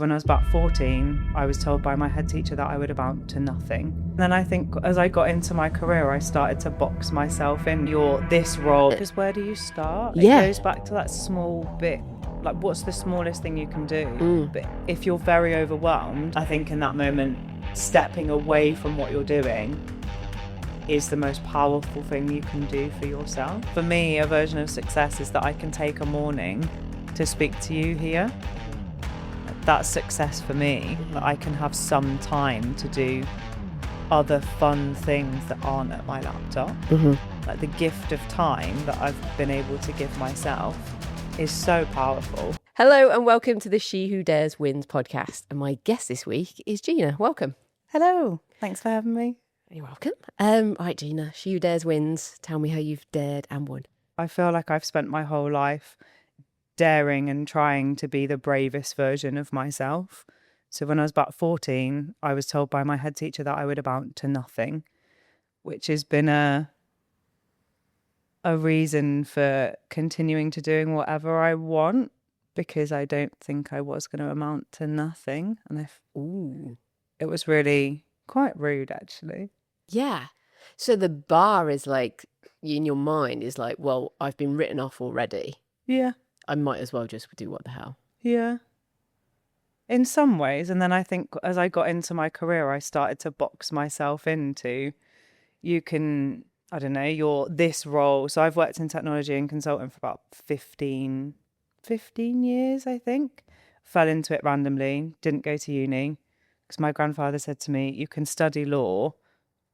When I was about 14, I was told by my head teacher that I would amount to nothing. And then I think as I got into my career, I started to box myself in. You're this role. Because where do you start? Yeah. It goes back to that small bit. Like, what's the smallest thing you can do? But if you're very overwhelmed, I think in that moment, stepping away from what you're doing is the most powerful thing you can do for yourself. For me, a version of success is that I can take a morning to speak to you here. That's success for me, that I can have some time to do other fun things that aren't at my laptop. Like the gift of time that I've been able to give myself is so powerful. Hello and welcome to the She Who Dares Wins podcast. And my guest this week is Gina. Welcome. Hello, thanks for having me. You're welcome. Right, Gina, She Who Dares Wins. Tell me how you've dared and won. I feel like I've spent my whole life daring and trying to be the bravest version of myself. So when I was about 14, I was told by my head teacher that I would amount to nothing, which has been a reason for continuing to doing whatever I want, because I don't think I was going to amount to nothing. And it was really quite rude, actually. Yeah. So the bar is like, in your mind is like, well, I've been written off already. Yeah. I might as well just do what the hell. Yeah. In some ways. And then I think as I got into my career, I started to box myself into, you can, I don't know, you're this role. So I've worked in technology and consulting for about 15 years, I think. Fell into it randomly, didn't go to uni, because my grandfather said to me, you can study law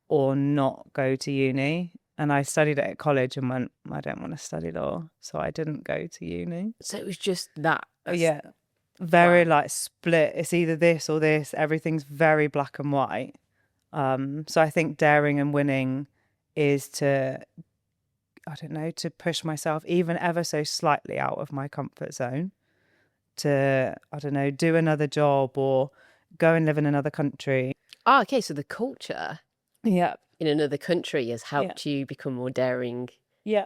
or not go to uni. And I studied it at college and went, I don't want to study law. So I didn't go to uni. So it was just that. Yeah. Very like split. It's either this or this. Everything's very black and white. So I think daring and winning is to, I don't know, to push myself even ever so slightly out of my comfort zone. To, I don't know, do another job or go and live in another country. Oh, okay. So the culture Yeah. in another country has helped you become more daring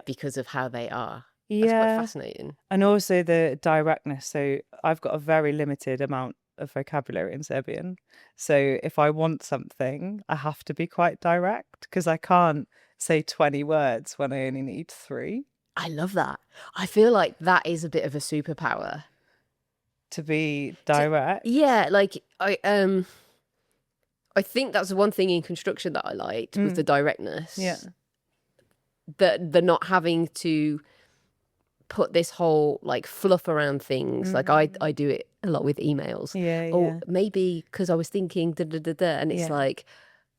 because of how they are. That's quite fascinating. And also the directness. So I've got a very limited amount of vocabulary in Serbian. So if I want something, I have to be quite direct because I can't say 20 words when I only need 3. I love that. I feel like that is a bit of a superpower. To be direct? Yeah, like I think that's the one thing in construction that I liked was the directness. Yeah. The not having to put this whole like fluff around things. Like I do it a lot with emails. Yeah. Or maybe because I was thinking and it's like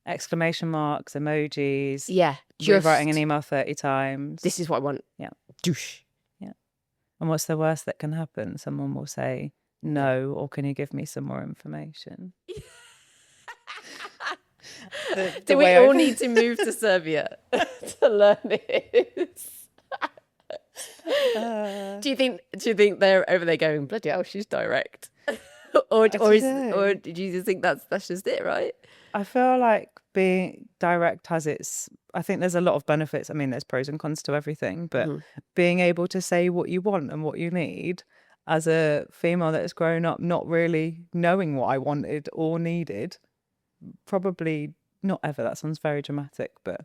exclamation marks, emojis. Yeah. Just writing an email 30 times. This is what I want. Yeah. Douche. Yeah. And what's the worst that can happen? Someone will say no, or can you give me some more information? Do we all need to move to Serbia to learn this? Do you think they're over there going, bloody hell, she's direct? or do you just think that's just it, right? I feel like being direct has its, I think there's a lot of benefits. I mean, there's pros and cons to everything, but being able to say what you want and what you need as a female that has grown up not really knowing what I wanted or needed, probably not ever, that sounds very dramatic, but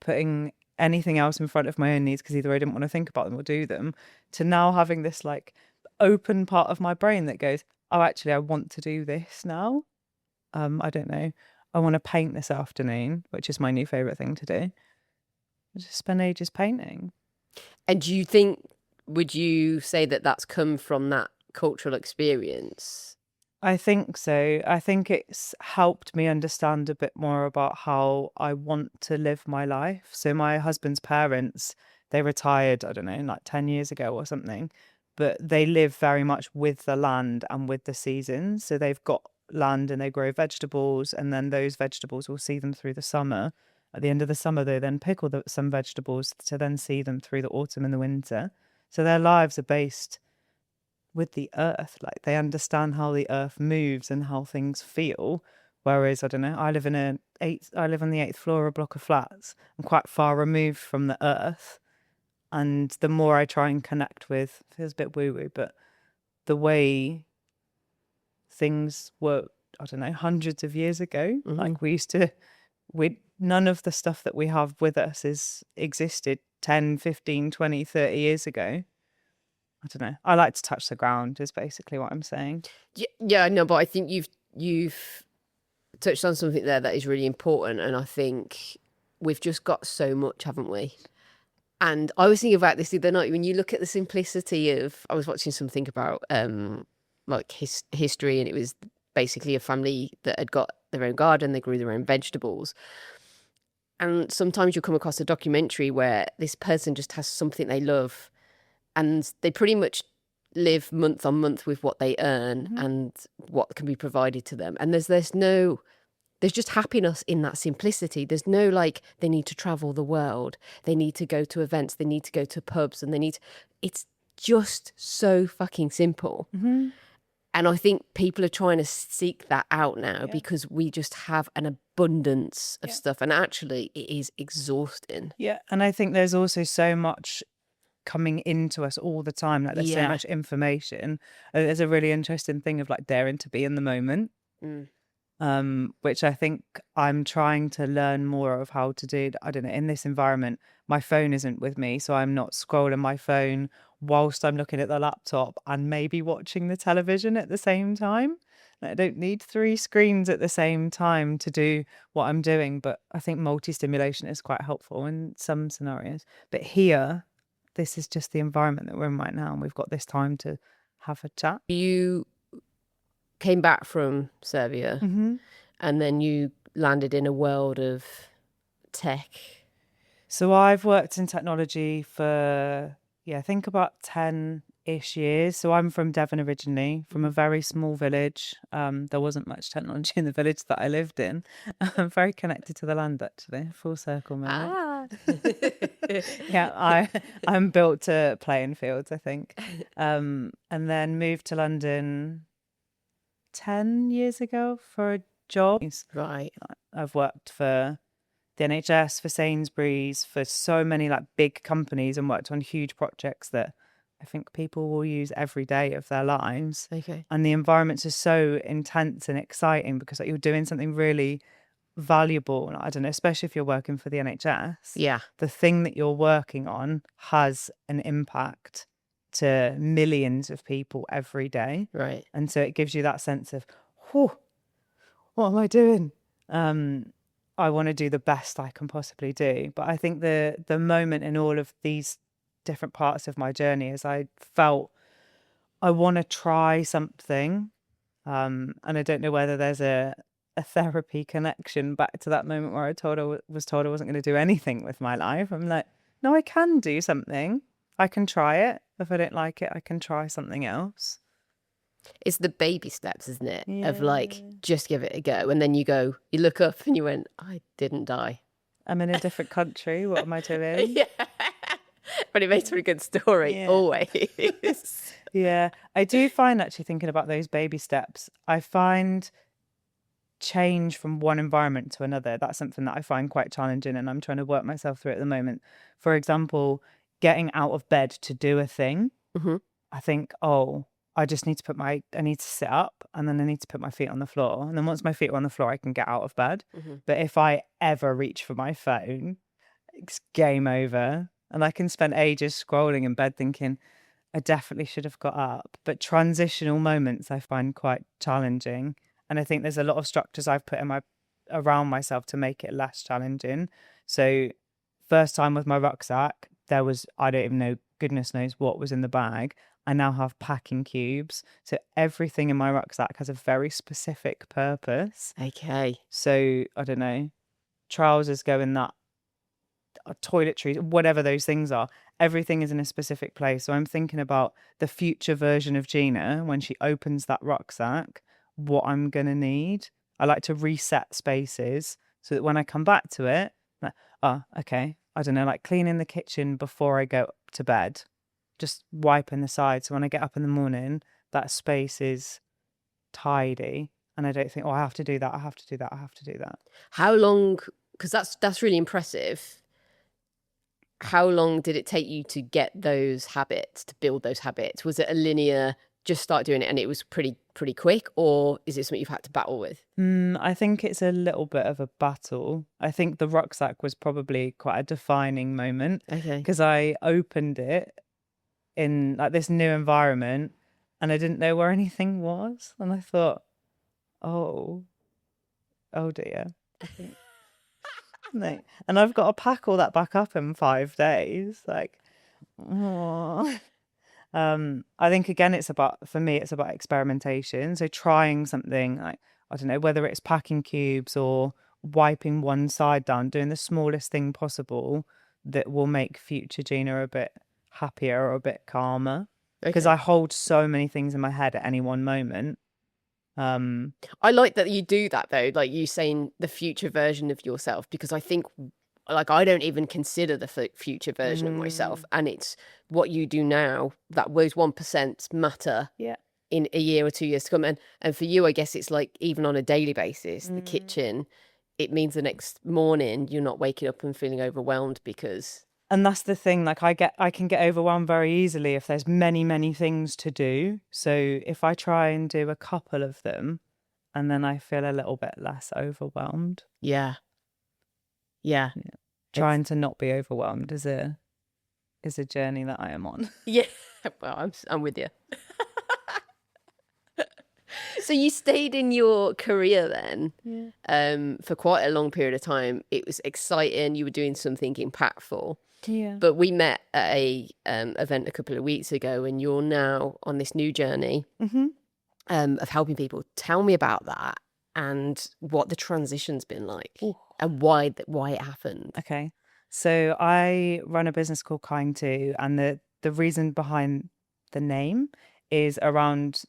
putting anything else in front of my own needs because either I didn't want to think about them or do them, to now having this like open part of my brain that goes, oh, actually, I want to do this now. I don't know. I want to paint this afternoon, which is my new favourite thing to do. I just spend ages painting. And would you say that that's come from that cultural experience? I think so. I think it's helped me understand a bit more about how I want to live my life. So my husband's parents, they retired, I don't know, like 10 years ago or something, but they live very much with the land and with the seasons. So they've got land and they grow vegetables, and then those vegetables will see them through the summer. At the end of the summer, they then pickle some vegetables to then see them through the autumn and the winter. So their lives are based with the earth. Like they understand how the earth moves and how things feel. Whereas, I don't know, I live on the 8th floor of a block of flats. I'm quite far removed from the earth. And the more I try and connect with, it feels a bit woo-woo, but the way things were, I don't know, hundreds of years ago. Like none of the stuff that we have with us existed 10, 15, 20, 30 years ago. I don't know. I like to touch the ground is basically what I'm saying. Yeah, no, but I think you've touched on something there that is really important, and I think we've just got so much, haven't we? And I was thinking about this the other night when you look at the simplicity of. I was watching something about like history, and it was basically a family that had got their own garden, they grew their own vegetables. And sometimes you'll come across a documentary where this person just has something they love, and they pretty much live month on month with what they earn and what can be provided to them. And there's just happiness in that simplicity. There's no like they need to travel the world, they need to go to events, they need to go to pubs, and it's just so fucking simple. And I think people are trying to seek that out now because we just have an abundance of stuff, and actually it is exhausting. Yeah, and I think there's also so much coming into us all the time. Like there's so much information. There's a really interesting thing of like daring to be in the moment, which I think I'm trying to learn more of how to do. I don't know, in this environment, my phone isn't with me, so I'm not scrolling my phone whilst I'm looking at the laptop and maybe watching the television at the same time. I don't need 3 screens at the same time to do what I'm doing, but I think multi-stimulation is quite helpful in some scenarios. But here, this is just the environment that we're in right now, and we've got this time to have a chat. You came back from Serbia and then you landed in a world of tech. So I've worked in technology for, I think about 10-ish years. So I'm from Devon originally, from a very small village. There wasn't much technology in the village that I lived in. I'm very connected to the land, actually. Full circle moment. I'm built to play in fields, I think. And then moved to London 10 years ago for a job. Right. I've worked for the NHS, for Sainsbury's, for so many like big companies, and worked on huge projects that I think people will use every day of their lives. Okay. And the environments are so intense and exciting because like, you're doing something really valuable. I don't know, especially if you're working for the NHS. Yeah. The thing that you're working on has an impact to millions of people every day. Right. And so it gives you that sense of, whew, what am I doing? I want to do the best I can possibly do. But I think the moment in all of these different parts of my journey is I felt I want to try something. And I don't know whether there's a therapy connection back to that moment where I was told I wasn't going to do anything with my life. I'm like, no, I can do something. I can try it. If I don't like it, I can try something else. It's the baby steps, isn't it? Yeah. Of like, just give it a go. And then you look up and you went, I didn't die. I'm in a different country. What am I doing? Yeah. But it makes for a good story, always. Yeah. I do find actually thinking about those baby steps, I find change from one environment to another. That's something that I find quite challenging, and I'm trying to work myself through at the moment. For example, getting out of bed to do a thing. I think, I just need to I need to sit up, and then I need to put my feet on the floor. And then once my feet are on the floor, I can get out of bed. But if I ever reach for my phone, it's game over. And I can spend ages scrolling in bed thinking, I definitely should have got up. But transitional moments I find quite challenging. And I think there's a lot of structures I've put around myself to make it less challenging. So first time with my rucksack, there was, I don't even know, goodness knows what was in the bag. I now have packing cubes. So everything in my rucksack has a very specific purpose. Okay. So, I don't know, trousers go in that, toiletries, whatever those things are. Everything is in a specific place. So I'm thinking about the future version of Gina when she opens that rucksack, what I'm going to need. I like to reset spaces so that when I come back to it, like, okay, I don't know, like cleaning the kitchen before I go to bed. Just wiping the side. So when I get up in the morning, that space is tidy. And I don't think, I have to do that. I have to do that. I have to do that. How long, because that's really impressive. How long did it take you to get those habits, to build those habits? Was it a linear just start doing it and it was pretty quick, or is it something you've had to battle with? I think it's a little bit of a battle. I think the rucksack was probably quite a defining moment Okay. because I opened it in like this new environment and I didn't know where anything was. And I thought, oh dear. I think no. And I've got to pack all that back up in 5 days. Like, oh. I think again, for me, it's about experimentation. So trying something like, I don't know, whether it's packing cubes or wiping one side down, doing the smallest thing possible that will make future Gina a bit happier or a bit calmer. Because Okay. I hold so many things in my head at any one moment. I like that you do that though, like you saying the future version of yourself, because I think like I don't even consider the future version of myself, and it's what you do now that those 1% matter Yeah. in a year or 2 years to come. And for you, I guess it's like even on a daily basis, the kitchen, it means the next morning you're not waking up and feeling overwhelmed because And that's the thing, like I can get overwhelmed very easily if there's many things to do. So if I try and do a couple of them and then I feel a little bit less overwhelmed. yeah. Trying to not be overwhelmed is a journey that I am on. Yeah. Well, I'm with you. So you stayed in your career then, for quite a long period of time. It was exciting. You were doing something impactful. Yeah. But we met at a event a couple of weeks ago, and you're now on this new journey of helping people. Tell me about that and what the transition's been like. Ooh. And why it happened. Okay. So I run a business called Kind To, and the reason behind the name is around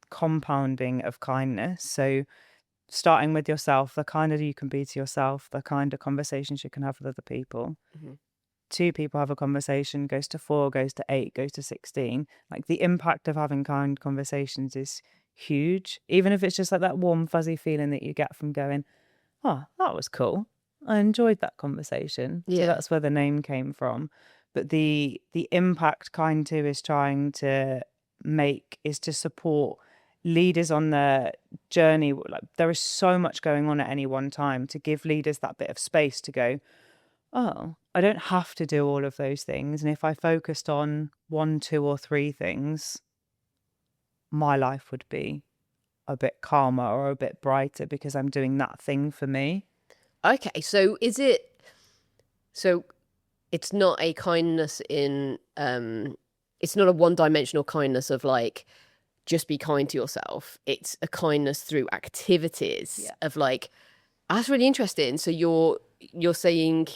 compounding of kindness. So starting with yourself, the kinder you can be to yourself, the kinder conversations you can have with other people. 2 people have a conversation, goes to 4, goes to 8, goes to 16. Like the impact of having kind conversations is huge. Even if it's just like that warm, fuzzy feeling that you get from going, oh, that was cool. I enjoyed that conversation. Yeah. So that's where the name came from. But the impact Kind To is trying to make is to support leaders on their journey. Like there is so much going on at any one time, to give leaders that bit of space to go, oh, I don't have to do all of those things. And if I focused on 1, 2, or 3 things, my life would be a bit calmer or a bit brighter because I'm doing that thing for me. Okay, so it's not a kindness in it's not a one-dimensional kindness of like just be kind to yourself. It's a kindness through activities of like, that's really interesting. So you're saying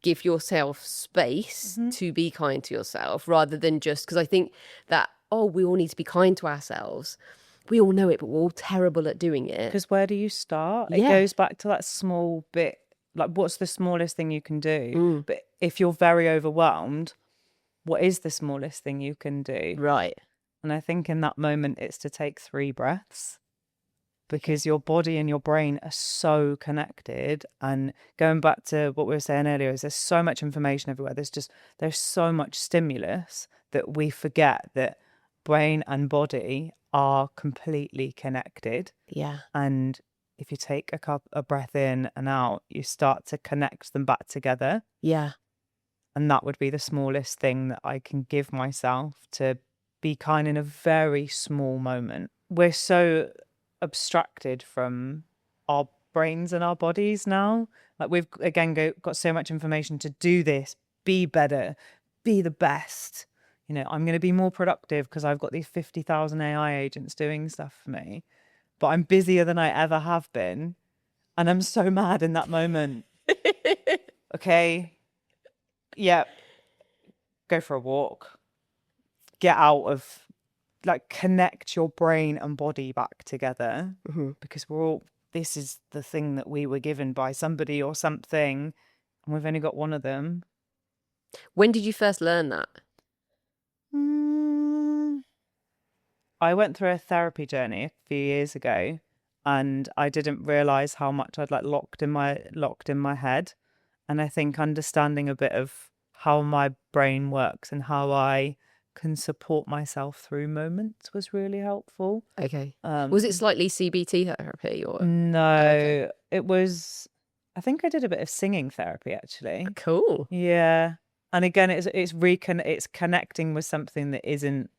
give yourself space to be kind to yourself rather than just, because I think that, we all need to be kind to ourselves. We all know it, but we're all terrible at doing it. Because where do you start? Yeah. It goes back to that small bit, like what's the smallest thing you can do? But if you're very overwhelmed, what is the smallest thing you can do? Right. And I think in that moment, it's to take 3 breaths, because your body and your brain are so connected. And going back to what we were saying earlier, is there's so much information everywhere. There's so much stimulus that we forget that brain and body are completely connected. Yeah. And if you take a breath in and out, you start to connect them back together. Yeah. And that would be the smallest thing that I can give myself, to be kind in a very small moment. We're so abstracted from our brains and our bodies now. Like we've again got so much information to do this, be better, be the best. You know, I'm going to be more productive because I've got these 50,000 AI agents doing stuff for me, but I'm busier than I ever have been. And I'm so mad in that moment. Okay. Yeah. Go for a walk. Get out of, like, connect your brain and body back together, because this is the thing that we were given by somebody or something, and we've only got one of them. When did you first learn that? I went through a therapy journey a few years ago, and I didn't realize how much I'd like locked in my head. And I think understanding a bit of how my brain works and how I can support myself through moments was really helpful. Okay. Was it slightly CBT therapy or? No, it was, I think I did a bit of singing therapy actually. Cool. Yeah. And again, it's connecting with something that isn't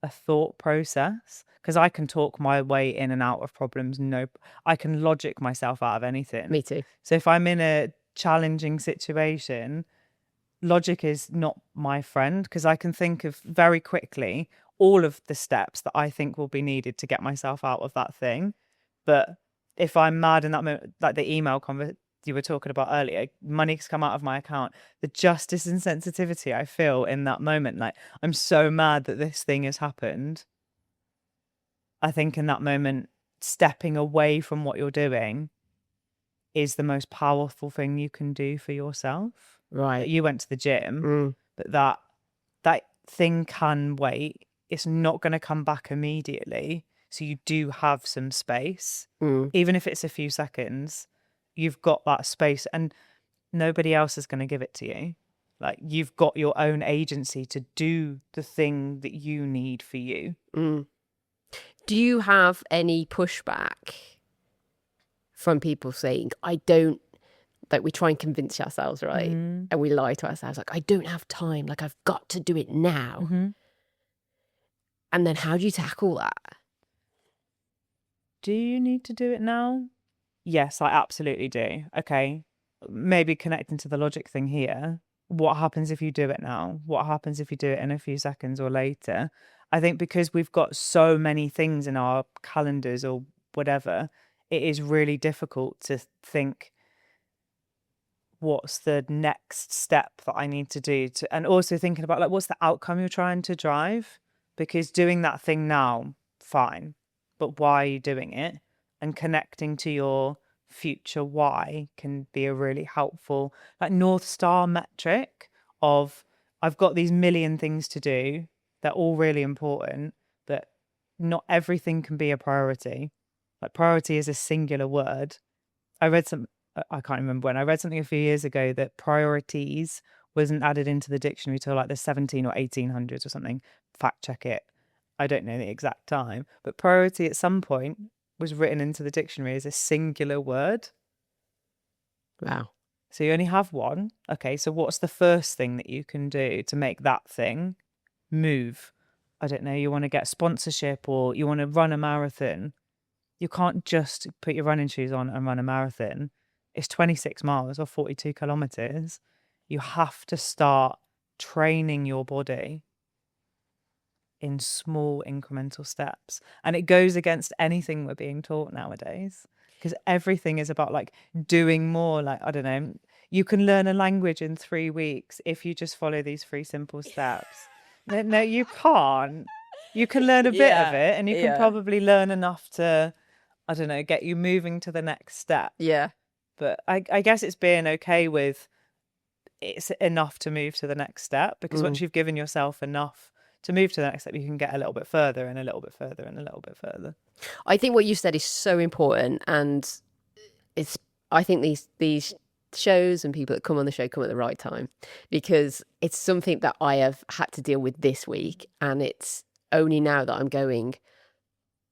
a thought process, because I can talk my way in and out of problems. No, I can logic myself out of anything. Me too. So if I'm in a challenging situation, logic is not my friend, because I can think of very quickly all of the steps that I think will be needed to get myself out of that thing. But if I'm mad in that moment, like the email conversation you were talking about earlier, money's come out of my account, the justice and sensitivity I feel in that moment, like I'm so mad that this thing has happened. I think in that moment, stepping away from what you're doing is the most powerful thing you can do for yourself. Right. You went to the gym, but that thing can wait. It's not going to come back immediately. So you do have some space, even if it's a few seconds. You've got that space, and nobody else is going to give it to you. Like, you've got your own agency to do the thing that you need for you. Do you have any pushback from people saying, I don't, like we try and convince ourselves, right? And we lie to ourselves, like, I don't have time, like I've got to do it now. And then how do you tackle that? Do you need to do it now? Yes, I absolutely do. Okay, maybe connecting to the logic thing here. What happens if you do it now? What happens if you do it in a few seconds or later? I think because we've got so many things in our calendars or whatever, it is really difficult to think, what's the next step that I need to do to, and also thinking about like, what's the outcome you're trying to drive? Because doing that thing now, fine, but why are you doing it? And connecting to your future why can be a really helpful, like, North Star metric of, I've got these million things to do. They're all really important, but not everything can be a priority. Like, priority is a singular word. I can't remember when, I read something a few years ago that priorities wasn't added into the dictionary till like the 17 or 1800s or something. Fact check it. I don't know the exact time, but priority at some point was written into the dictionary as a singular word. Wow. So you only have one. Okay, so what's the first thing that you can do to make that thing move? I don't know, you want to get sponsorship or you want to run a marathon. You can't just put your running shoes on and run a marathon. It's 26 miles or 42 kilometers. You have to start training your body in small incremental steps. And it goes against anything we're being taught nowadays, because everything is about like doing more. Like, I don't know, you can learn a language in 3 weeks if you just follow these 3 simple steps. No, you can't. You can learn a bit of it, and you can probably learn enough to, I don't know, get you moving to the next step. Yeah. But I guess it's being okay with it's enough to move to the next step, because once you've given yourself enough to move to the next step, you can get a little bit further and a little bit further and a little bit further. I think what you said is so important, and I think these shows and people that come on the show come at the right time, because it's something that I have had to deal with this week, and it's only now that I'm going,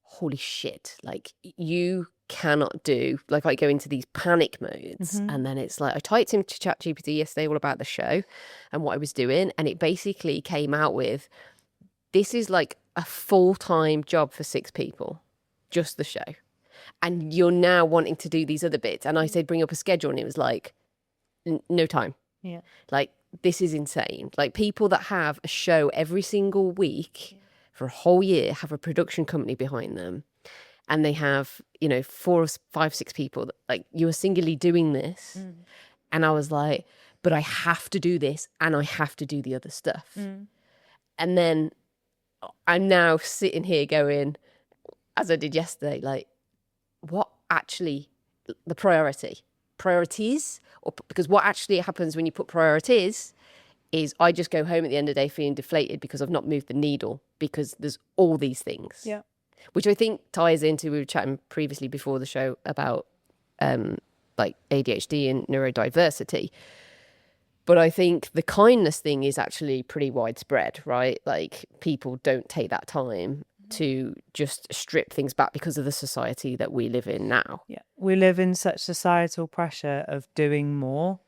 holy shit, like, you cannot do, like, I go into these panic modes, and then it's like, I typed into ChatGPT yesterday all about the show and what I was doing, and it basically came out with, this is like a full-time job for 6 people, just the show, and you're now wanting to do these other bits. And I said, bring up a schedule, and it was like, no time. Yeah. Like, this is insane. Like, people that have a show every single week for a whole year have a production company behind them, and they have, 4, 5, 6 people that, like, you are singularly doing this. And I was like, but I have to do this, and I have to do the other stuff. And then I'm now sitting here going, as I did yesterday, like, what actually the priorities, or because what actually happens when you put priorities is I just go home at the end of the day feeling deflated because I've not moved the needle, because there's all these things. Yeah. Which I think ties into, we were chatting previously before the show about like ADHD and neurodiversity. But I think the kindness thing is actually pretty widespread, right? Like people don't take that time to just strip things back because of the society that we live in now. Yeah. We live in such societal pressure of doing more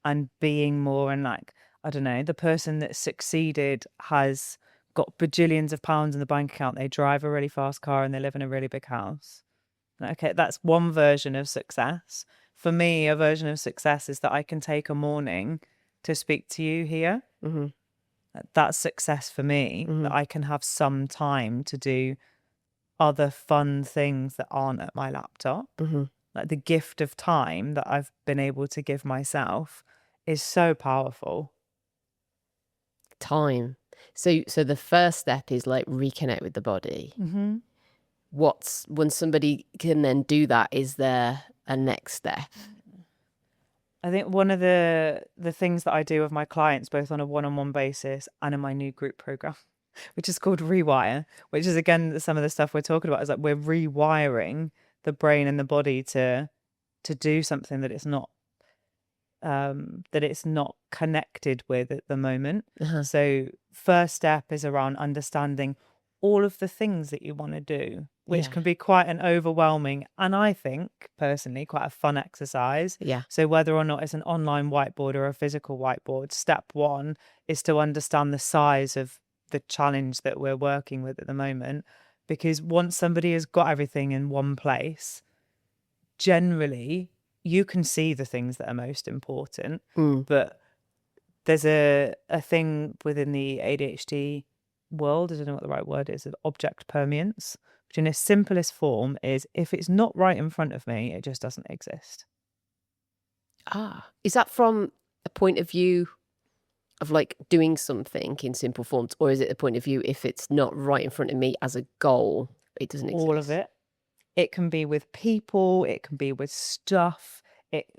and being more. And like, I don't know, the person that succeeded has got bajillions of pounds in the bank account. They drive a really fast car and they live in a really big house. Okay, that's one version of success. For me, a version of success is that I can take a morning to speak to you here. That's success for me, that I can have some time to do other fun things that aren't at my laptop. Like the gift of time that I've been able to give myself is so powerful. Time. So the first step is like reconnect with the body. What's when somebody can then do that, is there a next step? I think one of the things that I do with my clients, both on a one-on-one basis and in my new group program, which is called Rewire, which is again some of the stuff we're talking about, is like we're rewiring the brain and the body to do something that it's not connected with at the moment. So first step is around understanding all of the things that you want to do, which can be quite an overwhelming and I think personally quite a fun exercise. So whether or not it's an online whiteboard or a physical whiteboard, step one is to understand the size of the challenge that we're working with at the moment, because once somebody has got everything in one place, generally you can see the things that are most important. But there's a thing within the ADHD world, I don't know what the right word is, of object permanence, which in its simplest form is if it's not right in front of me, it just doesn't exist. Is that from a point of view of like doing something in simple forms, or is it a point of view if it's not right in front of me as a goal, it doesn't exist? All of it. It can be with people, it can be with stuff.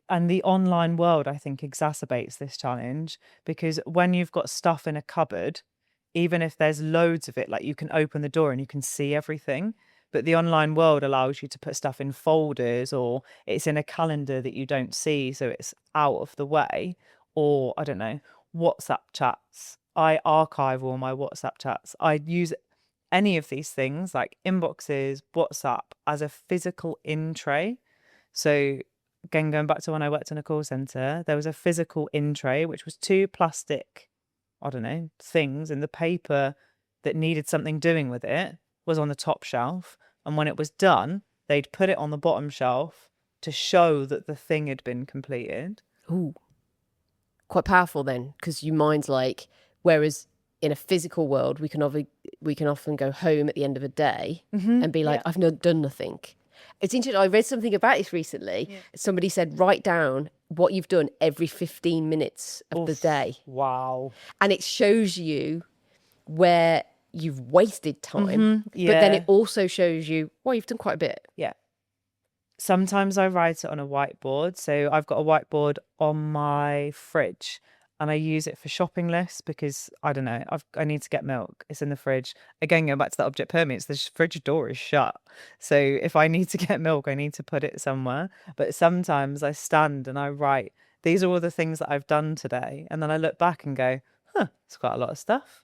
And the online world, I think, exacerbates this challenge, because when you've got stuff in a cupboard, even if there's loads of it, like you can open the door and you can see everything. But the online world allows you to put stuff in folders, or it's in a calendar that you don't see, so it's out of the way. Or, I don't know, WhatsApp chats. I archive all my WhatsApp chats. I use any of these things like inboxes, WhatsApp as a physical in tray. So again, going back to when I worked in a call center, there was a physical in tray, which was two plastic, I don't know, things, and the paper that needed something doing with it was on the top shelf. And when it was done, they'd put it on the bottom shelf to show that the thing had been completed. Ooh, quite powerful then, because your mind's like, whereas in a physical world, we can often go home at the end of a day and be like, I've not done nothing. It's interesting. I read something about this recently. Somebody said, write down what you've done every 15 minutes of the day. Wow. And it shows you where you've wasted time. But then it also shows you, well, you've done quite a bit. Yeah. Sometimes I write it on a whiteboard. So I've got a whiteboard on my fridge and I use it for shopping lists because, I don't know, I need to get milk. It's in the fridge. Again, going back to that object permanence, the fridge door is shut. So if I need to get milk, I need to put it somewhere. But sometimes I stand and I write, these are all the things that I've done today. And then I look back and go, it's quite a lot of stuff.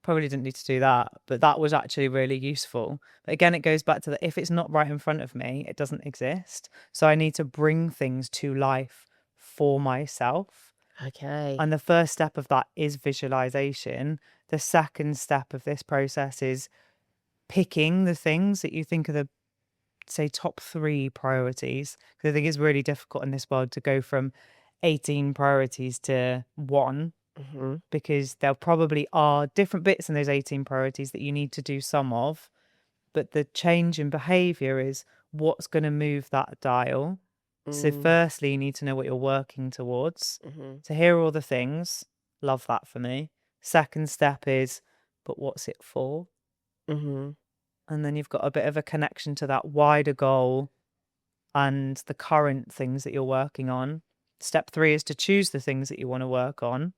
Probably didn't need to do that, but that was actually really useful. But again, it goes back to that if it's not right in front of me, it doesn't exist. So I need to bring things to life for myself. Okay. And the first step of that is visualization. The second step of this process is picking the things that you think are the, say, top 3 priorities. Because I think it's really difficult in this world to go from 18 priorities to 1. Because there probably are different bits in those 18 priorities that you need to do some of. But the change in behavior is what's going to move that dial. So firstly, you need to know what you're working towards. So here are all the things. Love that for me. Second step is, but what's it for? And then you've got a bit of a connection to that wider goal and the current things that you're working on. Step 3 is to choose the things that you want to work on.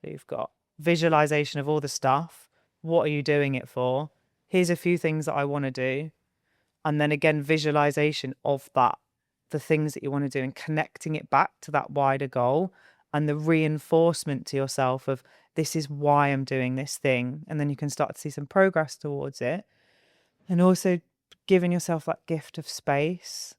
So you've got visualization of all the stuff. What are you doing it for? Here's a few things that I want to do. And then again, visualization of that, the things that you want to do and connecting it back to that wider goal. and the reinforcement to yourself of this is why I'm doing this thing. And then you can start to see some progress towards it. And also giving yourself that gift of space,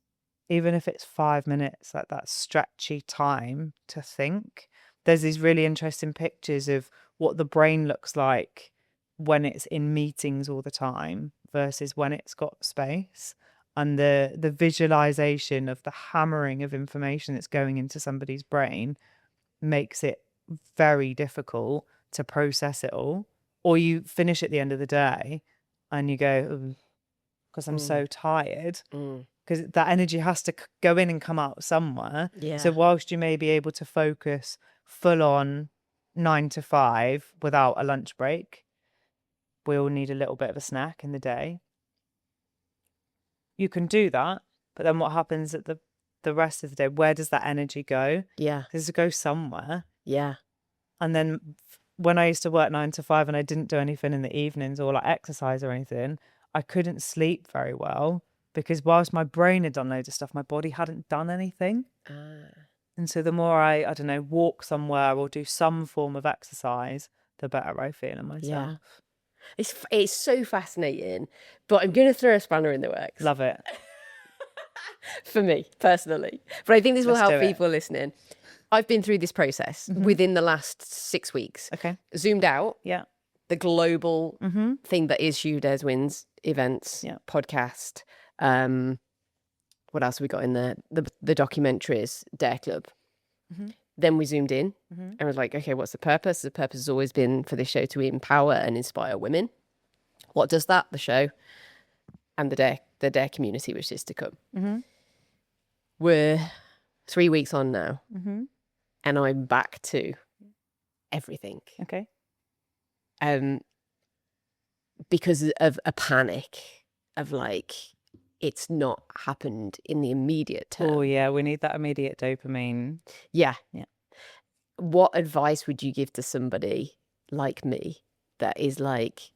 even if it's 5 minutes, like that stretchy time to think. There's these really interesting pictures of what the brain looks like when it's in meetings all the time versus when it's got space. And the visualization of the hammering of information that's going into somebody's brain makes it very difficult to process it all. Or you finish at the end of the day and you go, because I'm so tired, because that energy has to go in and come out somewhere. Yeah. So whilst you may be able to focus full on 9 to 5 without a lunch break, we all need a little bit of a snack in the day. You can do that, but then what happens at the rest of the day? Where does that energy go? Yeah. Does it go somewhere? Yeah. And then when I used to work 9 to 5 and I didn't do anything in the evenings or like exercise or anything, I couldn't sleep very well because whilst my brain had done loads of stuff, my body hadn't done anything. And so the more I don't know, walk somewhere or do some form of exercise, the better I feel in myself. Yeah. It's so fascinating, but I'm going to throw a spanner in the works. Love it. For me, personally. But I think this will Let's help do it. people listening. I've been through this process within the last 6 weeks. Okay. Zoomed out. Yeah. The global thing that is She Who Dares Wins events, podcast. What else have we got in there? The documentaries, Dare Club. Then we zoomed in and was like, okay, what's the purpose? The purpose has always been for this show to empower and inspire women. What does that? The show and the Dare community, which is to come. We're 3 weeks on now, and I'm back to everything. Okay. Because of a panic of like, it's not happened in the immediate term. Oh yeah, we need that immediate dopamine. Yeah. Yeah. What advice would you give to somebody like me that is like,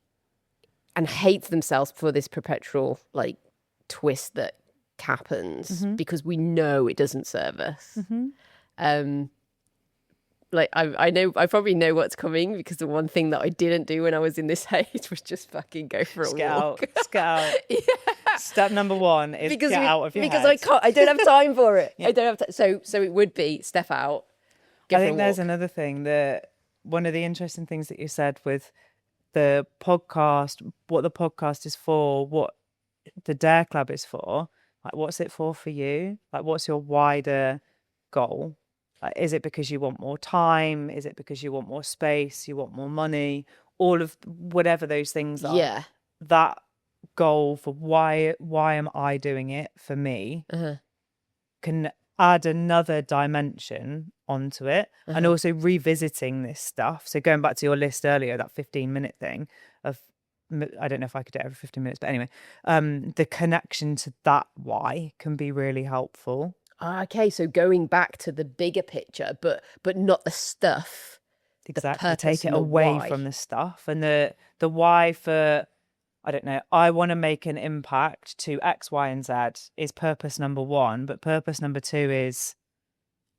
and hates themselves for this perpetual like twist that happens because we know it doesn't serve us? Like I probably know what's coming because the one thing that I didn't do when I was in this age was just fucking go for a walk. Get out. Yeah. Step number 1 is get out of your head. I don't have time for it. I don't have so it would be step out. I think there's another thing that one of the interesting things that you said with the podcast, what the podcast is for, what the Dare Club is for, like what's it for you? Like what's your wider goal? Like, is it because you want more time? Is it because you want more space? You want more money? All of whatever those things are. Yeah. That goal for why am I doing it for me can add another dimension onto it, and also revisiting this stuff. So going back to your list earlier, that 15-minute thing of, I don't know if I could do it every 15 minutes, but anyway, the connection to that why can be really helpful. Okay, so going back to the bigger picture, but not the stuff. Exactly. Take it away from the stuff, and the why for, I don't know, I want to make an impact to X, Y, and Z is purpose number 1, but purpose number 2 is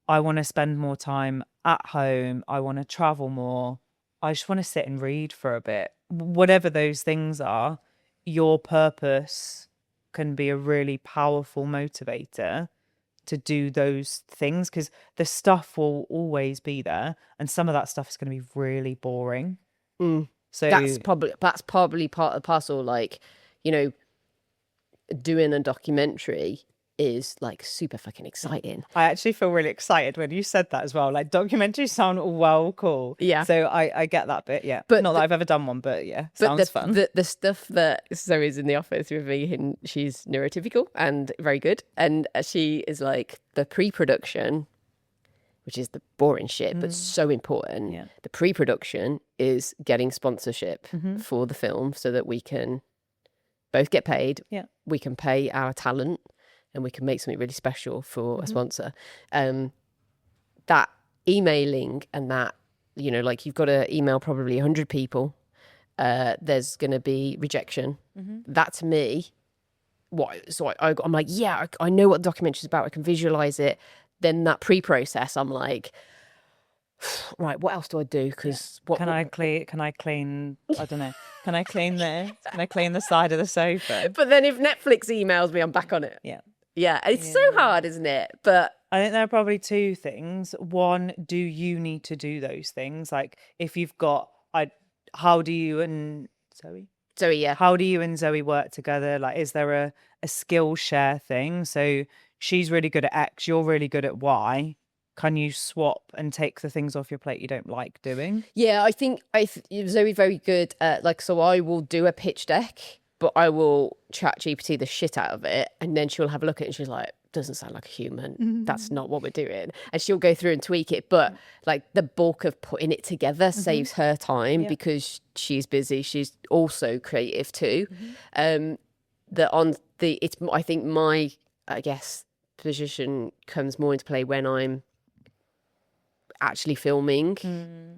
I want to spend more time at home. I want to travel more. I just want to sit and read for a bit. Whatever those things are, your purpose can be a really powerful motivator to do those things, because the stuff will always be there, and some of that stuff is going to be really boring. So that's probably part of the parcel. Like, you know, doing a documentary is like super fucking exciting. I actually feel really excited when you said that as well. Like documentaries sound well cool. Yeah. So I get that bit. Yeah. But not that I've ever done one, but yeah, sounds fun. The stuff that Zoe's in the office with me, and she's neurotypical and very good. And she is like the pre-production, which is the boring shit, but so important. Yeah. The pre-production is getting sponsorship for the film so that we can both get paid. Yeah. We can pay our talent and we can make something really special for a sponsor. That emailing and that, you know, like you've got to email probably 100 people. There's going to be rejection. That to me, I'm like, yeah, I know what the documentary's about. I can visualize it. Then that pre-process, I'm like, right, what else do I do? Because what, Can I clean? Can I clean? I don't know. Can I clean this? Can I clean the side of the sofa? but then if Netflix emails me, I'm back on it. Yeah. Yeah, it's so Yeah. hard, isn't it? But I think there are probably two things. One, do you need to do those things? Like if you've got, how do you and Zoe? so yeah, How do you and Zoe work together? Like, is there a skill share thing? So she's really good at X, you're really good at Y. Can you swap and take the things off your plate you don't like doing? yeah, I think Zoe's very good at like, so I will do a pitch deck, but I will chat GPT the shit out of it, and then she'll have a look at it and she's like, doesn't sound like a human. That's not what we're doing. And she'll go through and tweak it. But like the bulk of putting it together saves her time because she's busy. She's also creative too. I think my, I guess, position comes more into play when I'm actually filming.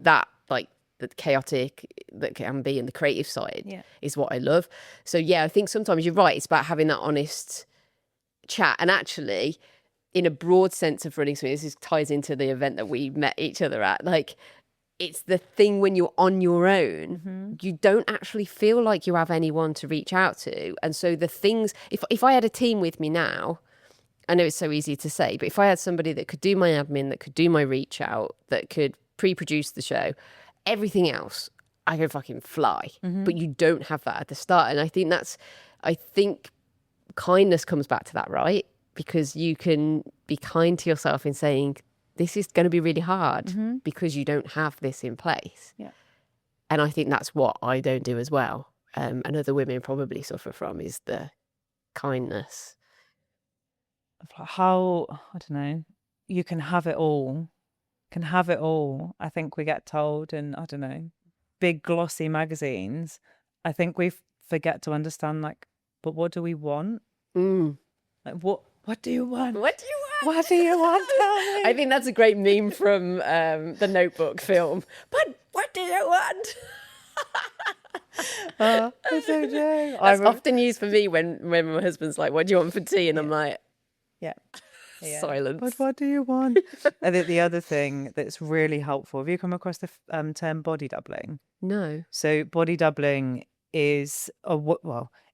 That like the chaotic that can be in the creative side is what I love. So yeah, I think sometimes you're right. It's about having that honest chat. And actually, in a broad sense of running something, this ties into the event that we met each other at. Like, it's the thing when you're on your own, you don't actually feel like you have anyone to reach out to. And so the things, if I had a team with me now, I know it's so easy to say, but if I had somebody that could do my admin, that could do my reach out, that could pre-produce the show, everything else, I could fucking fly. But you don't have that at the start. And I think kindness comes back to that, right? Because you can be kind to yourself in saying, this is going to be really hard because you don't have this in place. Yeah. And I think that's what I don't do as well. And other women probably suffer from is the kindness. How, I don't know, you can have it all. Can have it all. I think we get told in, I don't know, big glossy magazines. I think we forget to understand, like, but what do we want? Like, what do you want? What do you want? What do you want? Tell me. I think that's a great meme from the Notebook film. But what do you want? I don't know. That's often used for me when my husband's like, what do you want for tea? And I'm like, yeah. silence. But what do you want? I think the other thing that's really helpful, have you come across the term body doubling? No. So body doubling is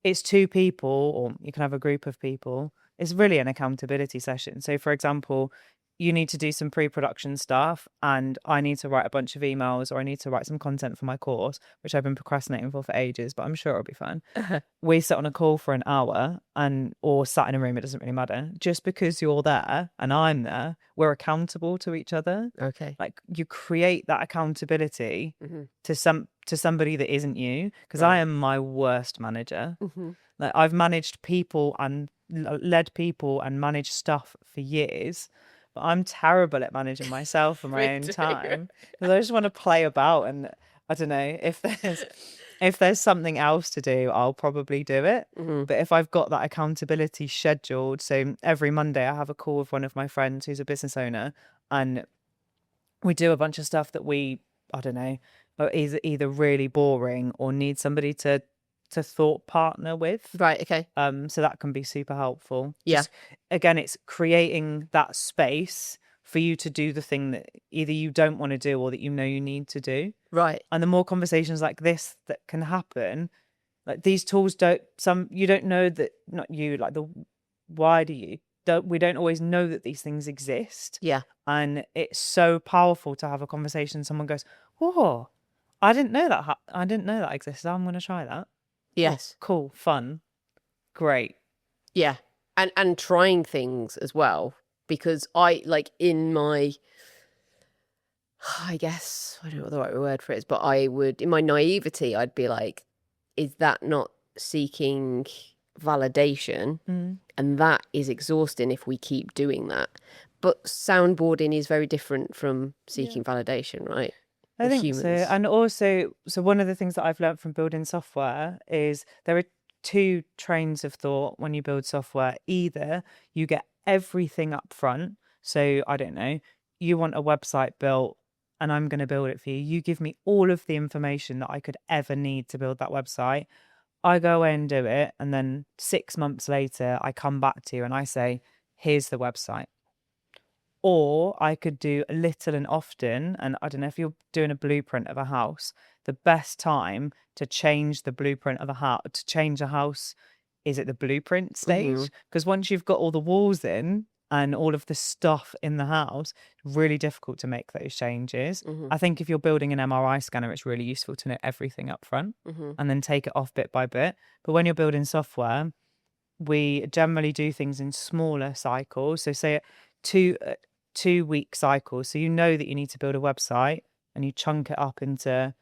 it's two people, or you can have a group of people. It's really an accountability session. So for example, you need to do some pre-production stuff and I need to write a bunch of emails, or I need to write some content for my course, which I've been procrastinating for ages, but I'm sure it'll be fun. We sit on a call for an hour or sat in a room, it doesn't really matter. Just because you're there and I'm there, we're accountable to each other. Okay. Like you create that accountability to somebody that isn't you, because I am my worst manager. Like I've managed people and led people and managed stuff for years, but I'm terrible at managing myself and my own time, because I just want to play about. And I don't know, if there's something else to do, I'll probably do it. But if I've got that accountability scheduled, so every Monday I have a call with one of my friends who's a business owner, and we do a bunch of stuff that I don't know, is either really boring or need somebody to thought partner with. Right. Okay. So that can be super helpful. Yeah. Just, again, it's creating that space for you to do the thing that either you don't want to do or that you know you need to do. Right. And the more conversations like this that can happen, like these tools you don't know that, not you, like why do you? We don't always know that these things exist. Yeah. And it's so powerful to have a conversation. Someone goes, "Oh, I didn't know that. I didn't know that existed. I'm going to try that." Yes. Oh, cool, fun, great. Yeah. And trying things as well, because I like in my, I guess I don't know what the right word for it is, but I would, in my naivety, I'd be like, is that not seeking validation? And that is exhausting if we keep doing that. But soundboarding is very different from seeking validation, right? I think so. And also, so one of the things that I've learned from building software is there are two trains of thought when you build software. Either you get everything up front. So I don't know, you want a website built and I'm going to build it for you. You give me all of the information that I could ever need to build that website. I go away and do it. And then 6 months later, I come back to you and I say, here's the website. Or I could do a little and often. And I don't know, if you're doing a blueprint of a house, the best time to change the blueprint of a house, to change a house, is at the blueprint stage. Because once you've got all the walls in and all of the stuff in the house, it's really difficult to make those changes. I think if you're building an MRI scanner, it's really useful to know everything up front and then take it off bit by bit. But when you're building software, we generally do things in smaller cycles. So say 2 week cycles. So you know that you need to build a website and you chunk it up into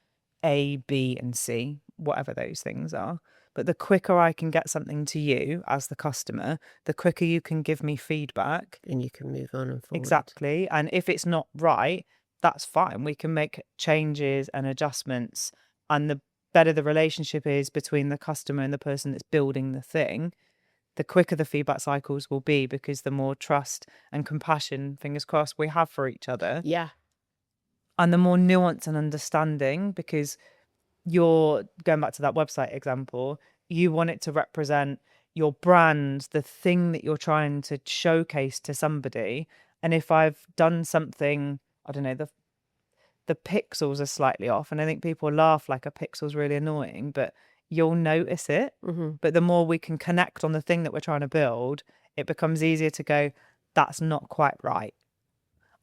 A, B, and C, whatever those things are. But the quicker I can get something to you as the customer, the quicker you can give me feedback. And you can move on and forward. Exactly. And if it's not right, that's fine. We can make changes and adjustments. And the better the relationship is between the customer and the person that's building the thing, the quicker the feedback cycles will be, because the more trust and compassion, fingers crossed, we have for each other. Yeah. And the more nuance and understanding, because you're going back to that website example, you want it to represent your brand, the thing that you're trying to showcase to somebody. And if I've done something, I don't know, the pixels are slightly off, and I think people laugh like a pixel's really annoying, but you'll notice it. But the more we can connect on the thing that we're trying to build, it becomes easier to go, that's not quite right.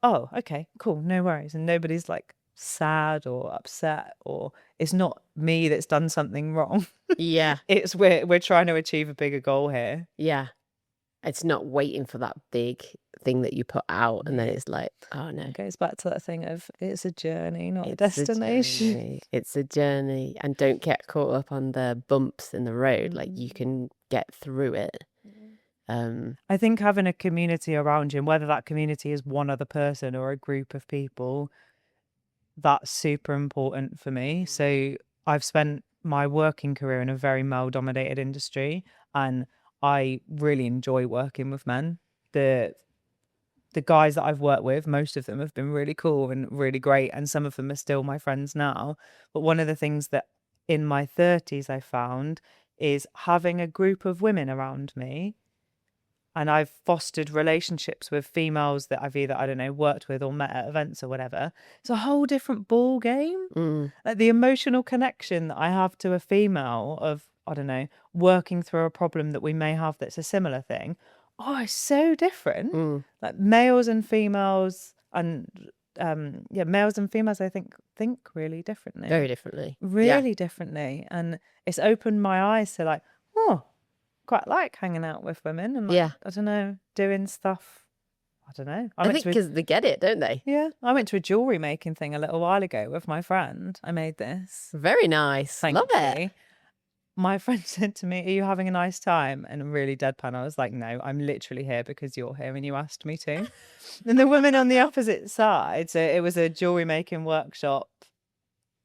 Oh, okay, cool, no worries. And nobody's like sad or upset, or it's not me that's done something wrong. Yeah. It's we're trying to achieve a bigger goal here. Yeah. It's not waiting for that big thing that you put out and then it's like, oh no. It goes back to that thing of it's a journey, not a destination. It's a journey. And don't get caught up on the bumps in the road. Like, you can get through it. I think having a community around you, and whether that community is one other person or a group of people, that's super important for me. So I've spent my working career in a very male-dominated industry, and I really enjoy working with men. The guys that I've worked with, most of them have been really cool and really great, and some of them are still my friends now. But one of the things that in my 30s I found is having a group of women around me. And I've fostered relationships with females that I've either, I don't know, worked with or met at events or whatever. It's a whole different ball game. Like the emotional connection that I have to a female of, I don't know, working through a problem that we may have that's a similar thing. Oh, it's so different. Like males and females, and males and females, I think really differently. Very differently. Really differently. And it's opened my eyes to like, oh, quite like hanging out with women and like, I don't know, doing stuff. I don't know. I think because they get it, don't they? Yeah. I went to a jewellery making thing a little while ago with my friend. I made this. Very nice. Love it. My friend said to me, are you having a nice time? And really deadpan, I was like, no, I'm literally here because you're here and you asked me to. And the women on the opposite side, so it was a jewellery making workshop,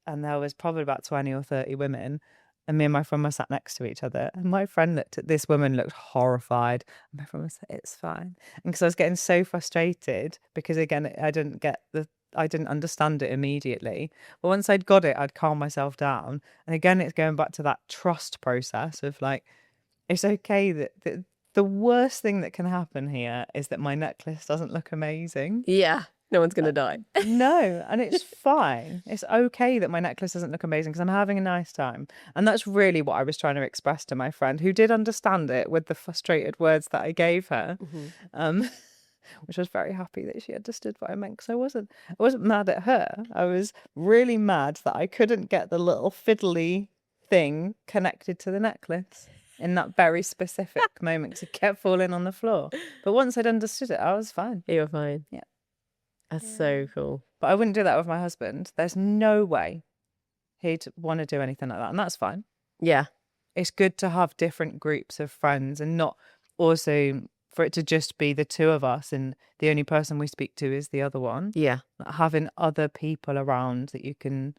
and there was probably about 20 or 30 women. And me and my friend were sat next to each other. And my friend looked at this woman, looked horrified. And my friend was like, it's fine. And because I was getting so frustrated, because again, I didn't understand it immediately. But once I'd got it, I'd calm myself down. And again, it's going back to that trust process of like, it's okay that the worst thing that can happen here is that my necklace doesn't look amazing. Yeah. No one's going to die. No, and it's fine. It's okay that my necklace doesn't look amazing because I'm having a nice time. And that's really what I was trying to express to my friend, who did understand it with the frustrated words that I gave her, which was very happy that she understood what I meant, because I wasn't mad at her. I was really mad that I couldn't get the little fiddly thing connected to the necklace in that very specific moment, because it kept falling on the floor. But once I'd understood it, I was fine. You were fine. Yeah. That's so cool. But I wouldn't do that with my husband. There's no way he'd want to do anything like that. And that's fine. Yeah. It's good to have different groups of friends, and not also for it to just be the two of us and the only person we speak to is the other one. Yeah. Having other people around that you can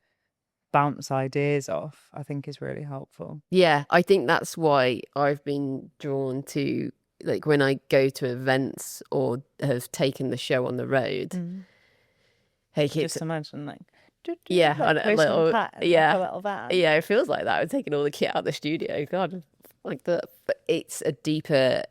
bounce ideas off, I think is really helpful. Yeah. I think that's why I've been drawn to, like, when I go to events or have taken the show on the road, Just imagine like, yeah, on a little, little van. Yeah, it feels like that. I'm taking all the kit out of the studio. God, like that. But it's a deeper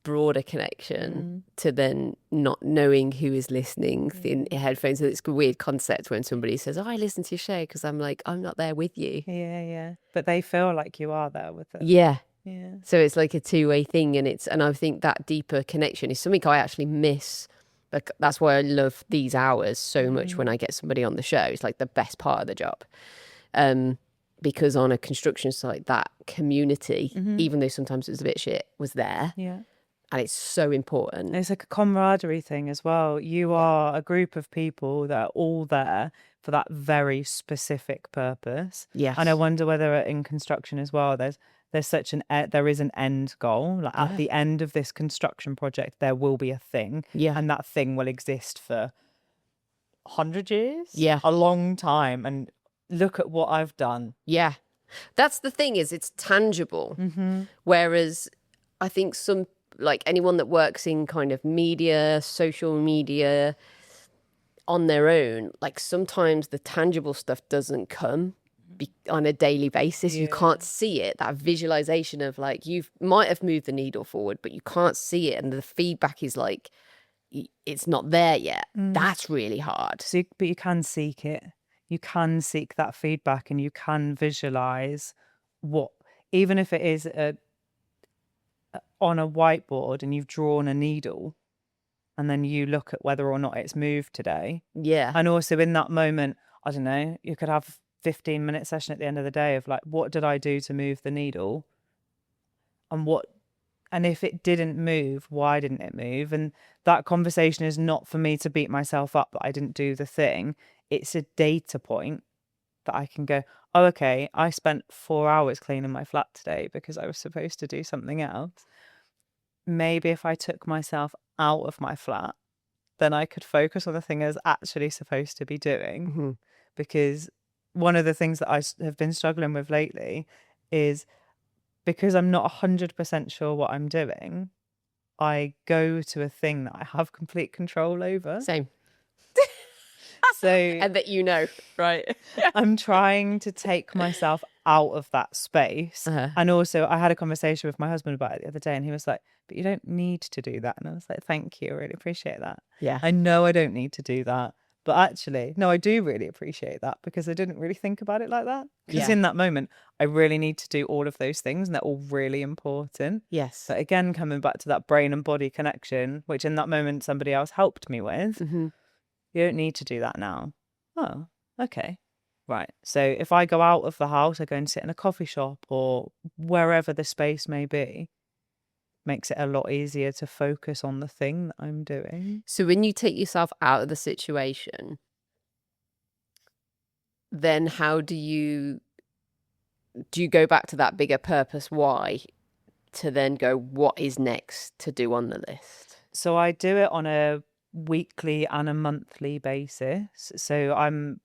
broader connection to then not knowing who is listening in headphones. So it's a weird concept when somebody says, oh, I listen to your show, because I'm like, I'm not there with you. Yeah. But they feel like you are there with them. Yeah. Yeah. So it's like a two-way thing, and I think that deeper connection is something I actually miss. Like, that's why I love these hours so much when I get somebody on the show. It's like the best part of the job. Because on a construction site, that community, even though sometimes it was a bit shit, was there. Yeah. And it's so important. It's like a camaraderie thing as well. You are a group of people that are all there for that very specific purpose. Yes. And I wonder whether in construction as well, there's such there is an end goal. Like at the end of this construction project, there will be a thing. Yeah. And that thing will exist for 100 years. Yeah. A long time. And look at what I've done. Yeah. That's the thing, is it's tangible. Whereas I think like anyone that works in kind of media, social media on their own, like sometimes the tangible stuff doesn't come on a daily basis. You can't see it. That visualization of like, you might have moved the needle forward, but you can't see it. And the feedback is like, it's not there yet. That's really hard. But you can seek it. You can seek that feedback, and you can visualize what, even if it is on a whiteboard and you've drawn a needle, and then you look at whether or not it's moved today. Yeah. And also in that moment, I don't know, you could have 15-minute session at the end of the day of like, what did I do to move the needle? And if it didn't move, why didn't it move? And that conversation is not for me to beat myself up that I didn't do the thing. It's a data point that I can go, oh, okay, I spent 4 hours cleaning my flat today because I was supposed to do something else. Maybe if I took myself out of my flat, then I could focus on the thing I was actually supposed to be doing. Because one of the things that I have been struggling with lately is, because I'm not 100% sure what I'm doing, I go to a thing that I have complete control over. Same. So, and that right? I'm trying to take myself out of that space. And also, I had a conversation with my husband about it the other day, and he was like, but you don't need to do that. And I was like, thank you, I really appreciate that. Yeah. I know I don't need to do that. But actually, no, I do really appreciate that, because I didn't really think about it like that. Because in that moment, I really need to do all of those things, and they're all really important. Yes. But again, coming back to that brain and body connection, which in that moment somebody else helped me with, you don't need to do that now. Oh, okay. Right. So if I go out of the house, I go and sit in a coffee shop or wherever the space may be, makes it a lot easier to focus on the thing that I'm doing. So when you take yourself out of the situation, then how do you go back to that bigger purpose why, to then go, what is next to do on the list? So I do it on a weekly and a monthly basis. So I'm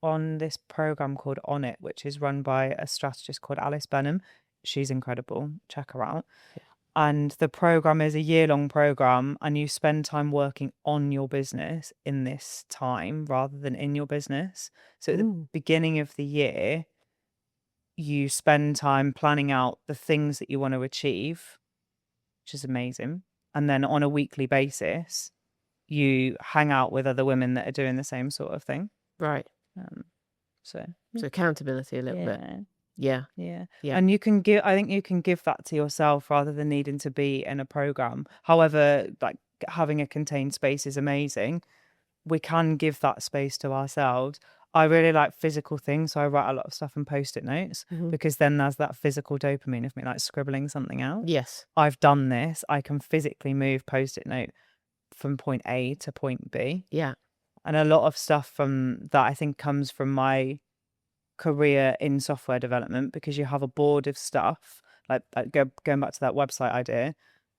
on this program called On It, which is run by a strategist called Alice Benham. She's incredible. Check her out. Yeah. And the program is a year-long program, and you spend time working on your business in this time rather than in your business. So at the beginning of the year, you spend time planning out the things that you want to achieve, which is amazing. And then on a weekly basis, you hang out with other women that are doing the same sort of thing. Right. So accountability a little bit. Yeah. And I think you can give that to yourself rather than needing to be in a program. However, like having a contained space is amazing. We can give that space to ourselves. I really like physical things, so I write a lot of stuff in post-it notes, because then there's that physical dopamine of me like scribbling something out. Yes. I've done this. I can physically move post-it note from point A to point B. Yeah. And a lot of stuff from that I think comes from my career in software development, because you have a board of stuff, like going back to that website idea.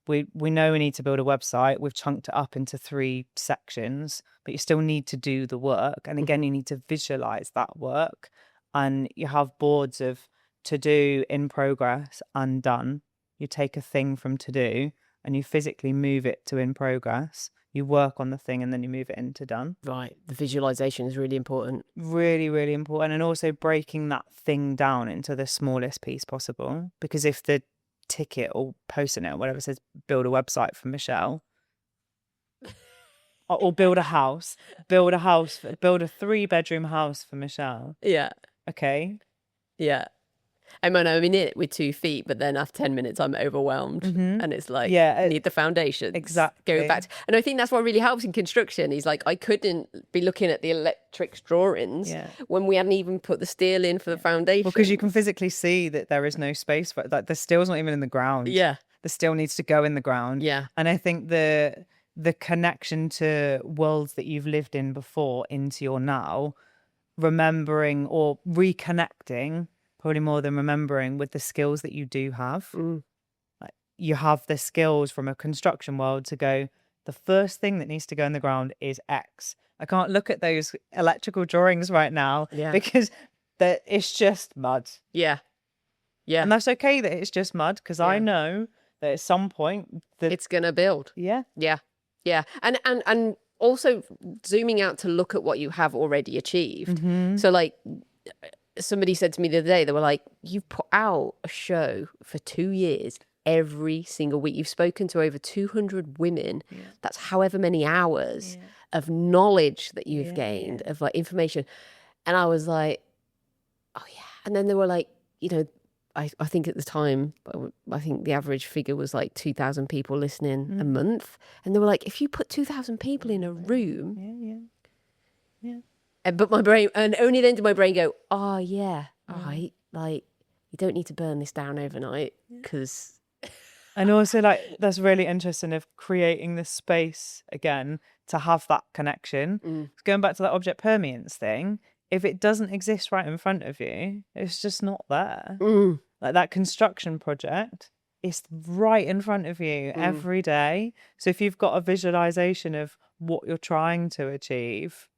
We know we need to build a website. We've chunked it up into 3 sections, but you still need to do the work. And again, you need to visualize that work. And you have boards of to do, in progress, and done. You take a thing from to do and you physically move it to in progress. You work on the thing and then you move it into done. Right. The visualization is really important. Really, really important. And also breaking that thing down into the smallest piece possible. Because if the ticket or post-it note or whatever says build a website for Michelle, or build a house, build a 3-bedroom house for Michelle. Yeah. Okay. Yeah. I mean, I'm in it with 2 feet, but then after 10 minutes, I'm overwhelmed. And it's like, need the foundations. Exactly. Go back. And I think that's what really helps in construction. He's like, I couldn't be looking at the electrics drawings when we hadn't even put the steel in for the foundation. Well, because you can physically see that there is no space for it. Like the steel's not even in the ground. Yeah. The steel needs to go in the ground. Yeah. And I think the connection to worlds that you've lived in before into your now, remembering or reconnecting, probably more than remembering, with the skills that you do have. Like, you have the skills from a construction world to go, the first thing that needs to go in the ground is X. I can't look at those electrical drawings right now because it's just mud. Yeah. Yeah. And that's okay that it's just mud, because I know that at some point it's going to build. Yeah. Yeah. Yeah. And also zooming out to look at what you have already achieved. So like, somebody said to me the other day, they were like, you've put out a show for 2 years every single week. You've spoken to over 200 women. That's however many hours of knowledge that you've gained, of like information. And I was like, oh yeah. And then they were like, you know, I think at the time, I think the average figure was like 2,000 people listening a month. And they were like, if you put 2,000 people in a room. But my brain, and only then did my brain go, oh yeah, right. Like, you don't need to burn this down overnight, because. And also, like, that's really interesting of creating this space again to have that connection. Going back to that object permanence thing, if it doesn't exist right in front of you, it's just not there. Like that construction project, it's right in front of you every day. So if you've got a visualization of what you're trying to achieve,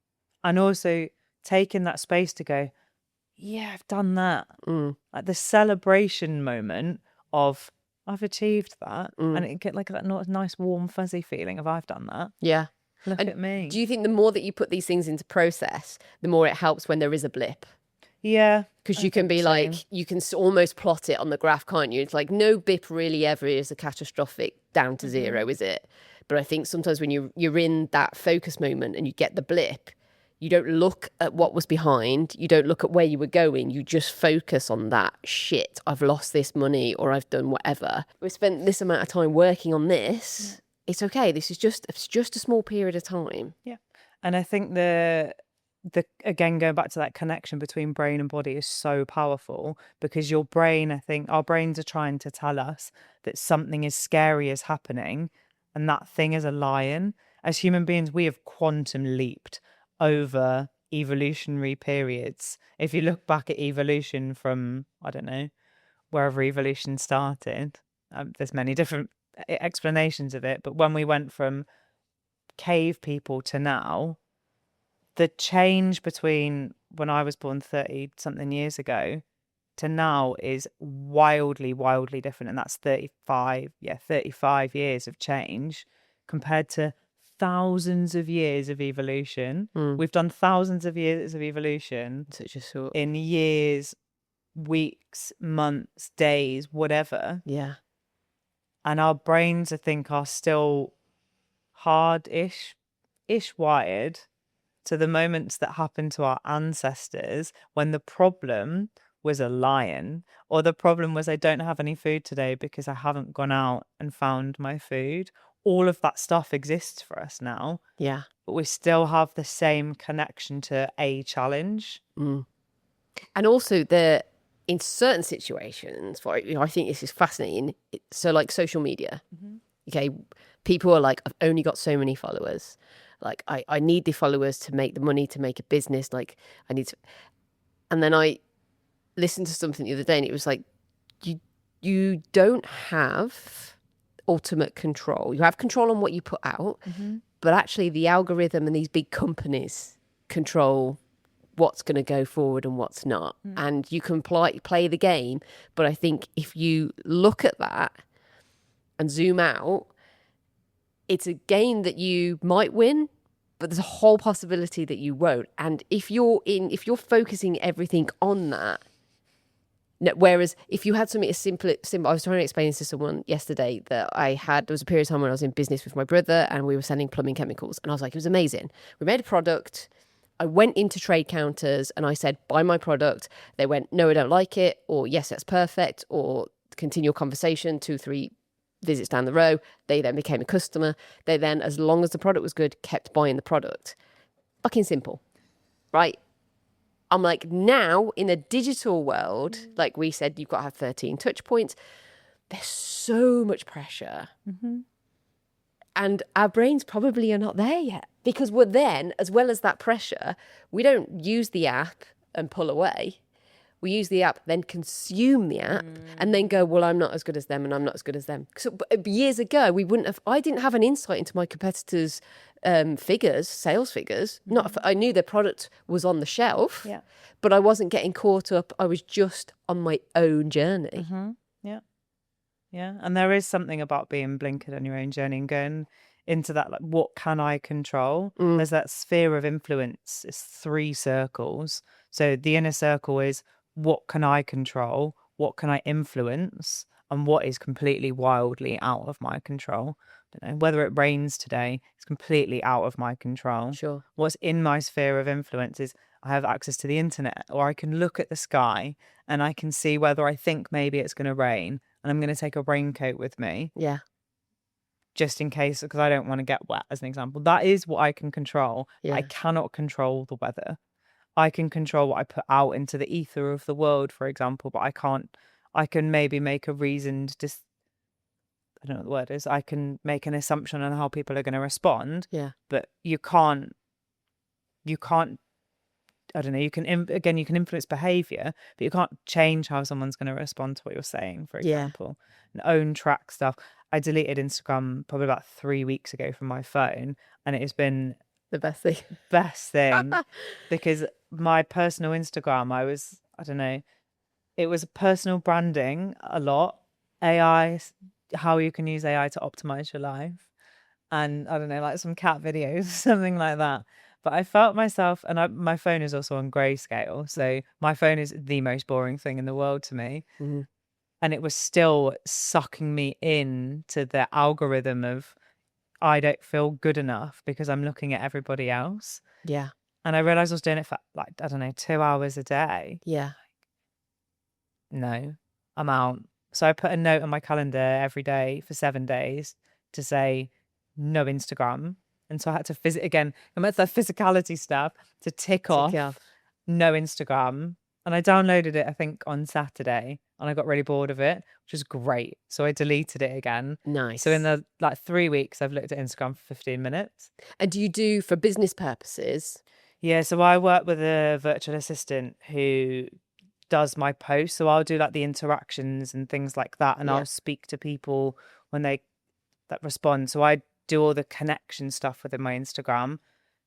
and also taking that space to go, yeah, I've done that. Like the celebration moment of, I've achieved that. And it get like that nice warm fuzzy feeling of, I've done that. Yeah. Look at me. Do you think the more that you put these things into process, the more it helps when there is a blip? Yeah. Because you can be like, you can almost plot it on the graph, can't you? It's like no blip really ever is a catastrophic down to zero, is it? But I think sometimes when you're in that focus moment and you get the blip, you don't look at what was behind. You don't look at where you were going. You just focus on that. Shit, I've lost this money, or I've done whatever. We spent this amount of time working on this. It's okay. This is just a small period of time. Yeah. And I think the again, going back to that connection between brain and body is so powerful, because your brain, I think our brains are trying to tell us that something is scary is happening, and that thing is a lion. As human beings, we have quantum leaped over evolutionary periods. If you look back at evolution from, I don't know, wherever evolution started, there's many different explanations of it, but when we went from cave people to now, the change between when I was born 30 something years ago to now is wildly different, and that's 35 years of change compared to thousands of years of evolution. We've done thousands of years of evolution in years, weeks, months, days, whatever. Yeah. And our brains, I think, are still hard-ish wired to the moments that happened to our ancestors when the problem was a lion, or the problem was, I don't have any food today because I haven't gone out and found my food. All of that stuff exists for us now. Yeah. But we still have the same connection to a challenge. And also in certain situations, I think this is fascinating. So like social media, okay, people are like, I've only got so many followers. Like I need the followers to make the money, to make a business. Like I need to, and then I listened to something the other day and it was like, you don't have ultimate control. You have control on what you put out, but actually the algorithm and these big companies control what's going to go forward and what's not. And you can play the game. But I think if you look at that and zoom out, it's a game that you might win, but there's a whole possibility that you won't. And if you're focusing everything on that, No, whereas if you had something as simple, I was trying to explain this to someone yesterday that there was a period of time when I was in business with my brother and we were selling plumbing chemicals. And I was like, it was amazing. We made a product. I went into trade counters and I said, buy my product. They went, no, I don't like it. Or yes, that's perfect. Or continue a conversation 2-3 visits down the row. They then became a customer. They then, as long as the product was good, kept buying the product. Fucking simple, right? I'm like, now in a digital world, like we said, you've got to have 13 touch points. There's so much pressure. And our brains probably are not there yet because we're then, as well as that pressure, we don't use the app and pull away. We use the app, then consume the app and then go, well, I'm not as good as them and I'm not as good as them. So years ago, I didn't have an insight into my competitors' sales figures. I knew their product was on the shelf, but I wasn't getting caught up. I was just on my own journey. Yeah. And there is something about being blinkered on your own journey and going into that, like, what can I control? There's that sphere of influence. It's 3 circles. So the inner circle is, what can I control? What can I influence? And what is completely wildly out of my control? I don't know, whether it rains today, it's completely out of my control. Sure. What's in my sphere of influence is I have access to the internet, or I can look at the sky and I can see whether I think maybe it's going to rain and I'm going to take a raincoat with me. Yeah. Just in case, because I don't want to get wet, as an example. That is what I can control. Yeah. I cannot control the weather. I can control what I put out into the ether of the world, for example, but I can maybe make a reasoned, I don't know what the word is. I can make an assumption on how people are going to respond. Yeah. But you can't, I don't know, you can influence behavior, but you can't change how someone's going to respond to what you're saying, for example. And own track stuff. I deleted Instagram probably about 3 weeks ago from my phone, and it has been The best thing. Because my personal Instagram, I don't know, it was personal branding a lot, AI, how you can use AI to optimize your life, and I don't know, like some cat videos, something like that. But I felt myself, and my phone is also on grayscale, so my phone is the most boring thing in the world to me. And it was still sucking me into the algorithm of, I don't feel good enough because I'm looking at everybody else. Yeah. And I realized I was doing it for, like, I don't know, 2 hours a day. Yeah. No, I'm out. So I put a note on my calendar every day for 7 days to say no Instagram. And so I had to again, I'm at the physicality stuff to tick off no Instagram. And I downloaded it, I think, on Saturday, and I got really bored of it, which is great. So I deleted it again. Nice. So in the 3 weeks, I've looked at Instagram for 15 minutes. And do you do for business purposes? Yeah. So I work with a virtual assistant who does my posts. So I'll do like the interactions and things like that. And I'll speak to people when that respond. So I do all the connection stuff within my Instagram,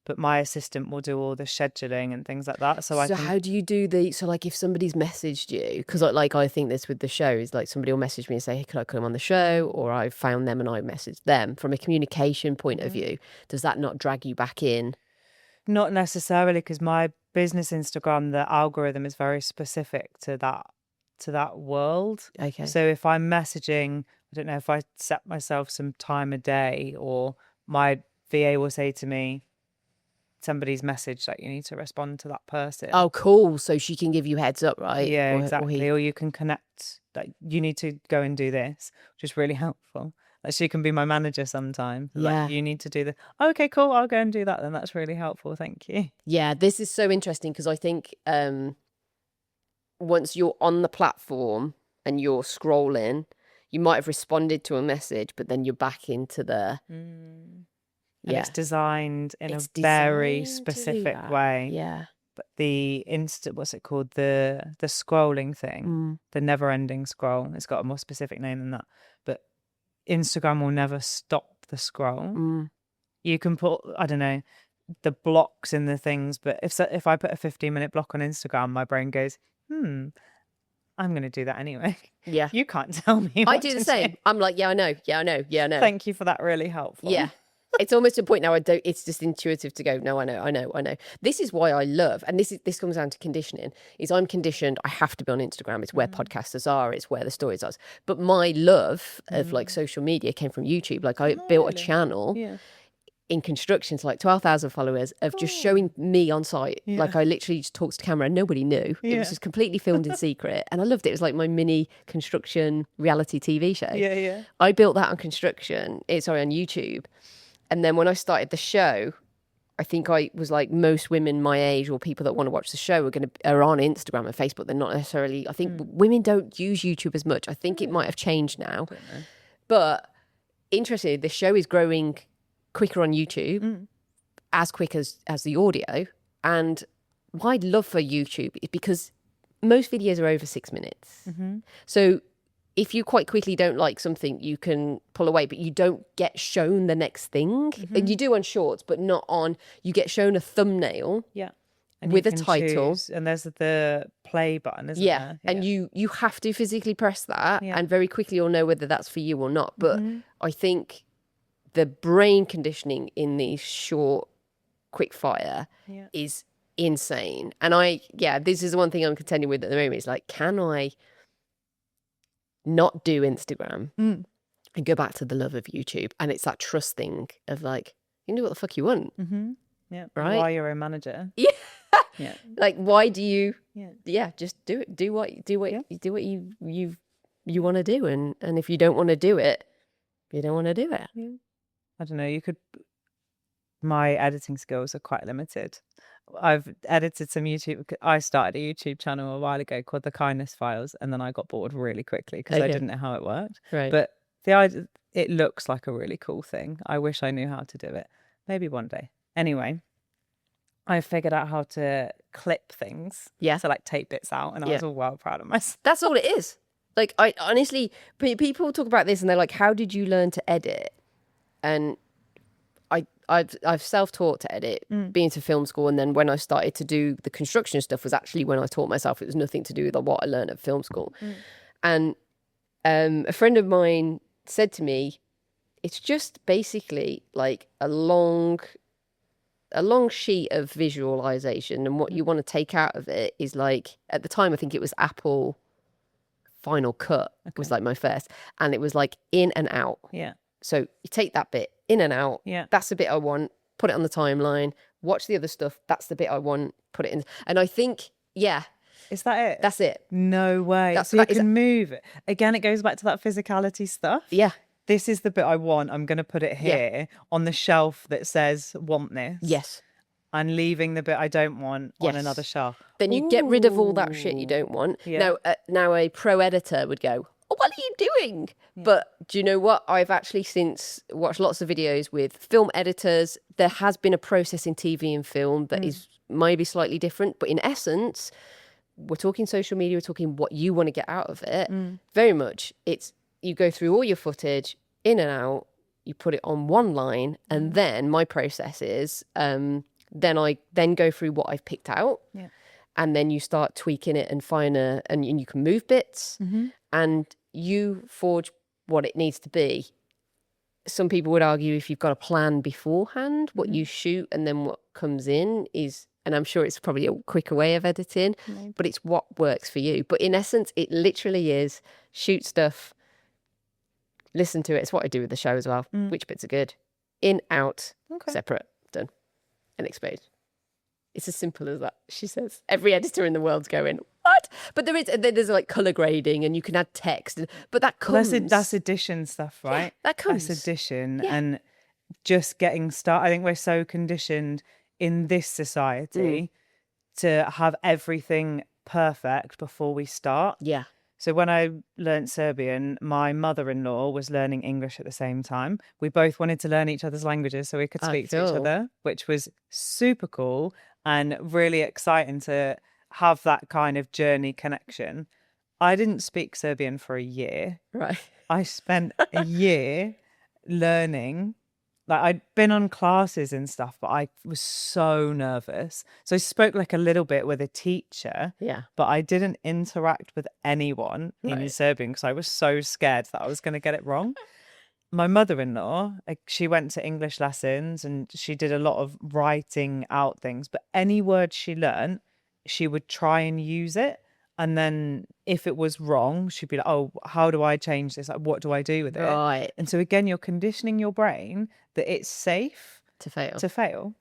but my assistant will do all the scheduling and things like that. So how do you do like if somebody's messaged you, because like I think this with the show is like somebody will message me and say, hey, could I come on the show? Or I found them and I messaged them. From a communication point of view, does that not drag you back in? Not necessarily, because my business Instagram, the algorithm is very specific to that world. Okay. So if I'm messaging, I don't know, if I set myself some time a day, or my VA will say to me, somebody's message that you need to respond to that person. Oh, cool. So she can give you heads up, right? Yeah, exactly. Or you can connect, like, you need to go and do this, which is really helpful. Like, she can be my manager sometime. Yeah. Like, you need to do this. Oh, okay, cool. I'll go and do that then. That's really helpful. Thank you. Yeah, this is so interesting because I think once you're on the platform and you're scrolling, you might have responded to a message, but then you're back into the... And it's designed in a very specific way. Yeah. But the what's it called? The scrolling thing, the never ending scroll. It's got a more specific name than that. But Instagram will never stop the scroll. You can put, I don't know, the blocks in the things. But if I put a 15-minute block on Instagram, my brain goes, I'm going to do that anyway. Yeah. You can't tell me. I do the same. I'm like, yeah, I know. Yeah, I know. Yeah, I know. Thank you for that. Really helpful. Yeah. It's almost to a point now it's just intuitive to go, no, I know. This is why I love, and this comes down to conditioning, is I'm conditioned, I have to be on Instagram. It's where podcasters are, it's where the stories are. But my love of like social media came from YouTube. Like I built a channel in construction to like 12,000 followers of just showing me on site. Like I literally just talked to camera and nobody knew. It was just completely filmed in secret. And I loved it. It was like my mini construction reality TV show. I built that on on YouTube. And then when I started the show, I think I was like most women my age or people that want to watch the show are on Instagram and Facebook. They're not necessarily, I think women don't use YouTube as much. I think it might have changed now. But interestingly, the show is growing quicker on YouTube, as quick as the audio. And my love for YouTube is because most videos are over 6 minutes. So if you quite quickly don't like something, you can pull away, but you don't get shown the next thing. And you do on shorts, but not on, you get shown a thumbnail And with you a can title. choose, and there's the play button, isn't there? And you have to physically press that, and very quickly you'll know whether that's for you or not. But I think the brain conditioning in these short, quick fire is insane. And this is the one thing I'm contending with at the moment, is like, can I not do Instagram and go back to the love of YouTube? And it's that trust thing of like, you can do what the fuck you want. Right? While you're a manager. Like, why do you just do it. Do what you want to do. And if you don't want to do it, you don't want to do it. I don't know, my editing skills are quite limited. I've edited some YouTube. I started a YouTube channel a while ago called The Kindness Files, and then I got bored really quickly because I didn't know how it worked. Right. But the idea, it looks like a really cool thing. I wish I knew how to do it. Maybe one day. Anyway, I figured out how to clip things. So like take bits out, and I was all well proud of myself. That's all it is. Like, I honestly, people talk about this and they're like, how did you learn to edit? And I've self-taught to edit, being to film school, and then when I started to do the construction stuff was actually when I taught myself. It was nothing to do with what I learned at film school. And a friend of mine said to me, it's just basically like a long sheet of visualization, and what you want to take out of it is, like, at the time I think it was Apple Final Cut was like my first, and it was like in and out. So you take that bit, in and out. That's the bit I want. Put it on the timeline. Watch the other stuff. That's the bit I want. Put it in. And I think, is that it? That's it. No way. So you can move it. Again, it goes back to that physicality stuff. This is the bit I want. I'm going to put it here on the shelf that says want this. And leaving the bit I don't want on another shelf. Then you get rid of all that shit you don't want. Now a pro editor would go, oh, what are you doing? But do you know what? I've actually since watched lots of videos with film editors. There has been a process in TV and film that is maybe slightly different. But in essence, we're talking social media, we're talking what you want to get out of it. Very much. It's, you go through all your footage, in and out, you put it on one line, and then my process is, then I go through what I've picked out. And then you start tweaking it and and you can move bits, and you forge what it needs to be. Some people would argue if you've got a plan beforehand, what you shoot and then what comes in is, and I'm sure it's probably a quicker way of editing, but it's what works for you. But in essence, it literally is shoot stuff, listen to it. It's what I do with the show as well. Which bits are good? In, out, separate, done, and explode. It's as simple as that, she says. Every editor in the world's going, what? But there's like colour grading, and you can add text, but that comes. That's addition stuff, right? That comes. That's addition, and just getting started. I think we're so conditioned in this society to have everything perfect before we start. So when I learnt Serbian, my mother-in-law was learning English at the same time. We both wanted to learn each other's languages so we could speak to each other, which was super cool and really exciting to have that kind of journey connection. I didn't speak Serbian for a year. Right. I spent a year learning. Like, I'd been on classes and stuff, but I was so nervous. So I spoke like a little bit with a teacher, but I didn't interact with anyone in Serbian because I was so scared that I was going to get it wrong. my mother-in-law, she went to English lessons and she did a lot of writing out things, but any word she learnt, she would try and use it. And then if it was wrong, she'd be like, oh, how do I change this? Like, what do I do with it? Right. And so again, you're conditioning your brain that it's safe To fail. to fail.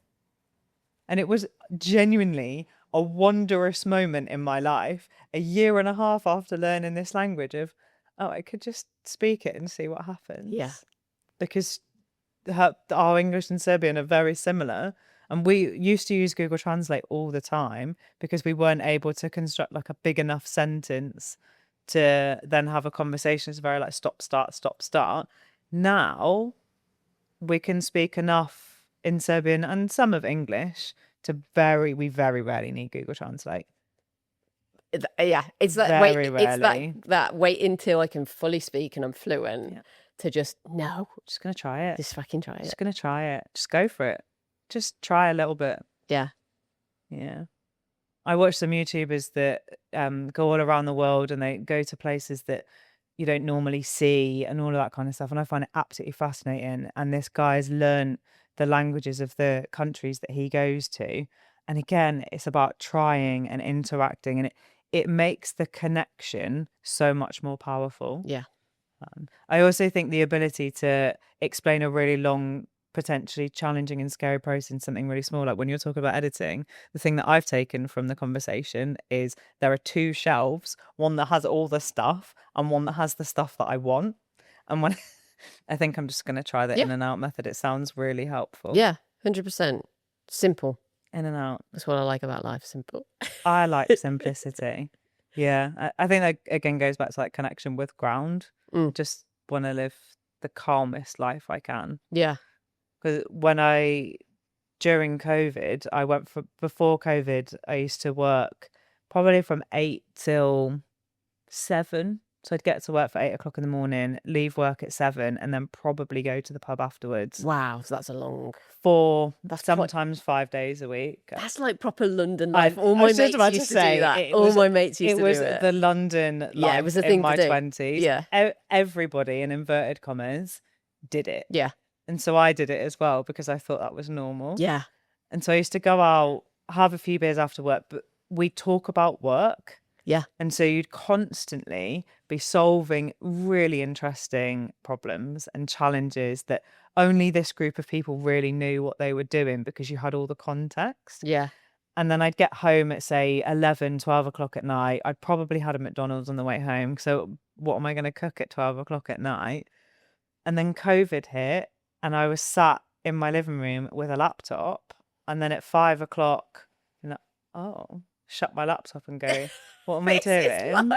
And it was genuinely a wondrous moment in my life, a year and a half after learning this language of, oh, I could just speak it and see what happens. Yeah. Because our English and Serbian are very similar. And we used to use Google Translate all the time because we weren't able to construct like a big enough sentence to then have a conversation. It's very like stop, start, stop, start. Now we can speak enough in Serbian and some of English we very rarely need Google Translate. Yeah, it's like Very wait, it's rarely. that wait until I can fully speak and I'm fluent Yeah. to just no, Just gonna try it. just fucking try it. Just gonna try it. Just go for it. Just try a little bit. Yeah. Yeah. I watch some YouTubers that go all around the world and they go to places that you don't normally see and all of that kind of stuff. And I find it absolutely fascinating. And this guy's learned the languages of the countries that he goes to. And again, it's about trying and interacting, and it makes the connection so much more powerful. Yeah. I also think the ability to explain a really long, potentially challenging and scary process in something really small, like when you're talking about editing, the thing that I've taken from the conversation is there are two shelves, one that has all the stuff and one that has the stuff that I want. And when I think I'm just going to try the in and out method. It sounds really helpful. Yeah, 100%. Simple. In and out. That's what I like about life. Simple. I like simplicity. Yeah. I think that again goes back to like connection with ground. Just want to live the calmest life I can. Yeah. Because during COVID, before COVID, I used to work probably from 8 till 7. So I'd get to work for 8 o'clock in the morning, leave work at 7, and then probably go to the pub afterwards. Wow, so that's a long... sometimes 5 days a week. That's like proper London life. All my mates used to do that. All my mates used to do it. It was the London life it was a thing in my to do. 20s. Yeah. Everybody, in inverted commas, did it. Yeah. And so I did it as well because I thought that was normal. Yeah. And so I used to go out, have a few beers after work, but we'd talk about work. Yeah. And so you'd constantly be solving really interesting problems and challenges that only this group of people really knew what they were doing because you had all the context. Yeah. And then I'd get home at, say, 11, 12 o'clock at night. I'd probably had a McDonald's on the way home. So what am I going to cook at 12 o'clock at night? And then COVID hit and I was sat in my living room with a laptop. And then at 5 o'clock, shut my laptop and go, what am I doing?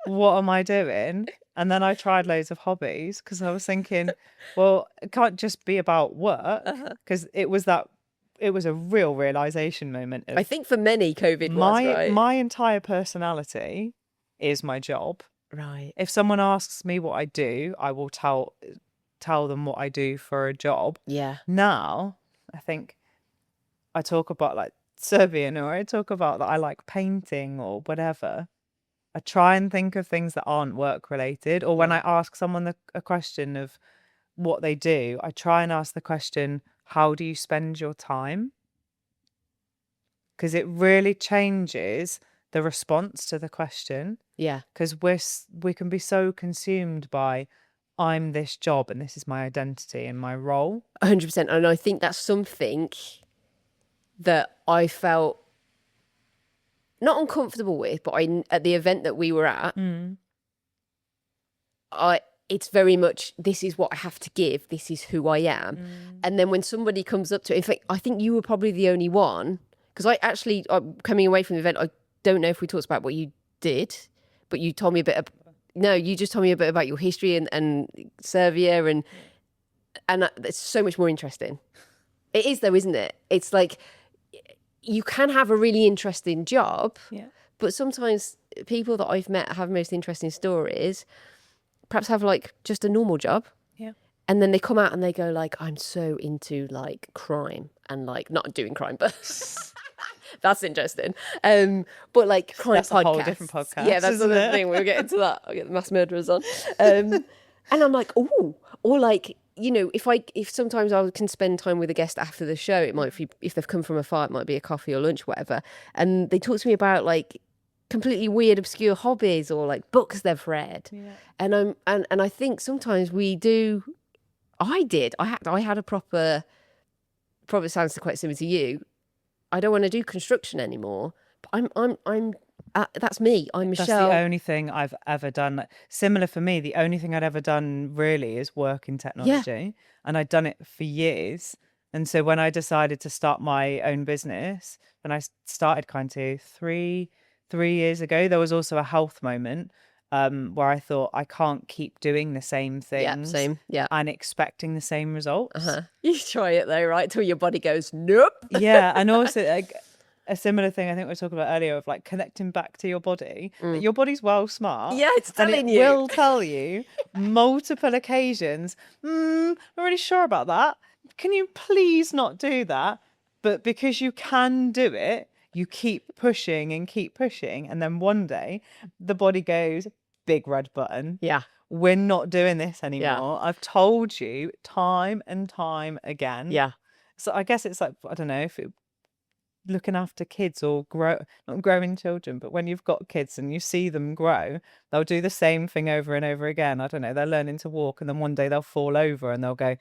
What am I doing? And then I tried loads of hobbies because I was thinking, well, it can't just be about work because it was a real realization moment. I think for many, COVID was, right? My entire personality is my job. Right. If someone asks me what I do, I will tell them what I do for a job. Yeah. Now, I think I talk about like Serbian, or I talk about that I like painting or whatever. I try and think of things that aren't work related, or when I ask someone a question of what they do, I try and ask the question, how do you spend your time? Because it really changes the response to the question. Yeah. Because we can be so consumed by, I'm this job and this is my identity and my role. 100%. And I think that's something that I felt not uncomfortable with, but at the event that we were at, it's very much, this is what I have to give, this is who I am. And then when somebody comes up to it, in fact, I think you were probably the only one, because I'm coming away from the event, I don't know if we talked about what you did, but you told me a bit you just told me a bit about your history and Serbia, and it's so much more interesting. It is though, isn't it? It's like, you can have a really interesting job, but sometimes people that I've met have most interesting stories, perhaps have like just a normal job. Yeah. And then they come out and they go like, I'm so into like crime and like not doing crime, but that's interesting. But like crime that's podcasts. A whole different podcast. Yeah, that's another thing. We'll get into that. I'll get the mass murderers on. And I'm like, oh, or like, you know, if sometimes I can spend time with a guest after the show, it might be, if they've come from afar, it might be a coffee or lunch, whatever. And they talk to me about like completely weird, obscure hobbies or like books they've read. Yeah. And I think sometimes we do. I had a proper. Probably sounds quite similar to you. I don't want to do construction anymore. But I'm. That's me. I'm That's Michelle. the only thing I've ever done. Like, similar for me, the only thing I'd ever done really is work in technology. And I'd done it for years. And so when I decided to start my own business, when I started kind of three years ago, there was also a health moment where I thought I can't keep doing the same things Same. Yeah. and expecting the same results. You try it though, right? Till your body goes, nope. Yeah, and also like a similar thing I think we were talking about earlier of like connecting back to your body. That your body's well smart. Yeah, it's and telling it you. will tell you multiple occasions, I'm not really sure about that. Can you please not do that? But because you can do it, you keep pushing and keep pushing. And then one day the body goes, big red button. Yeah. We're not doing this anymore. I've told you time and time again. Yeah. So I guess it's like, I don't know, if looking after kids or not growing children, but when you've got kids and you see them grow, they'll do the same thing over and over again. I don't know, they're learning to walk and then one day they'll fall over and they'll go,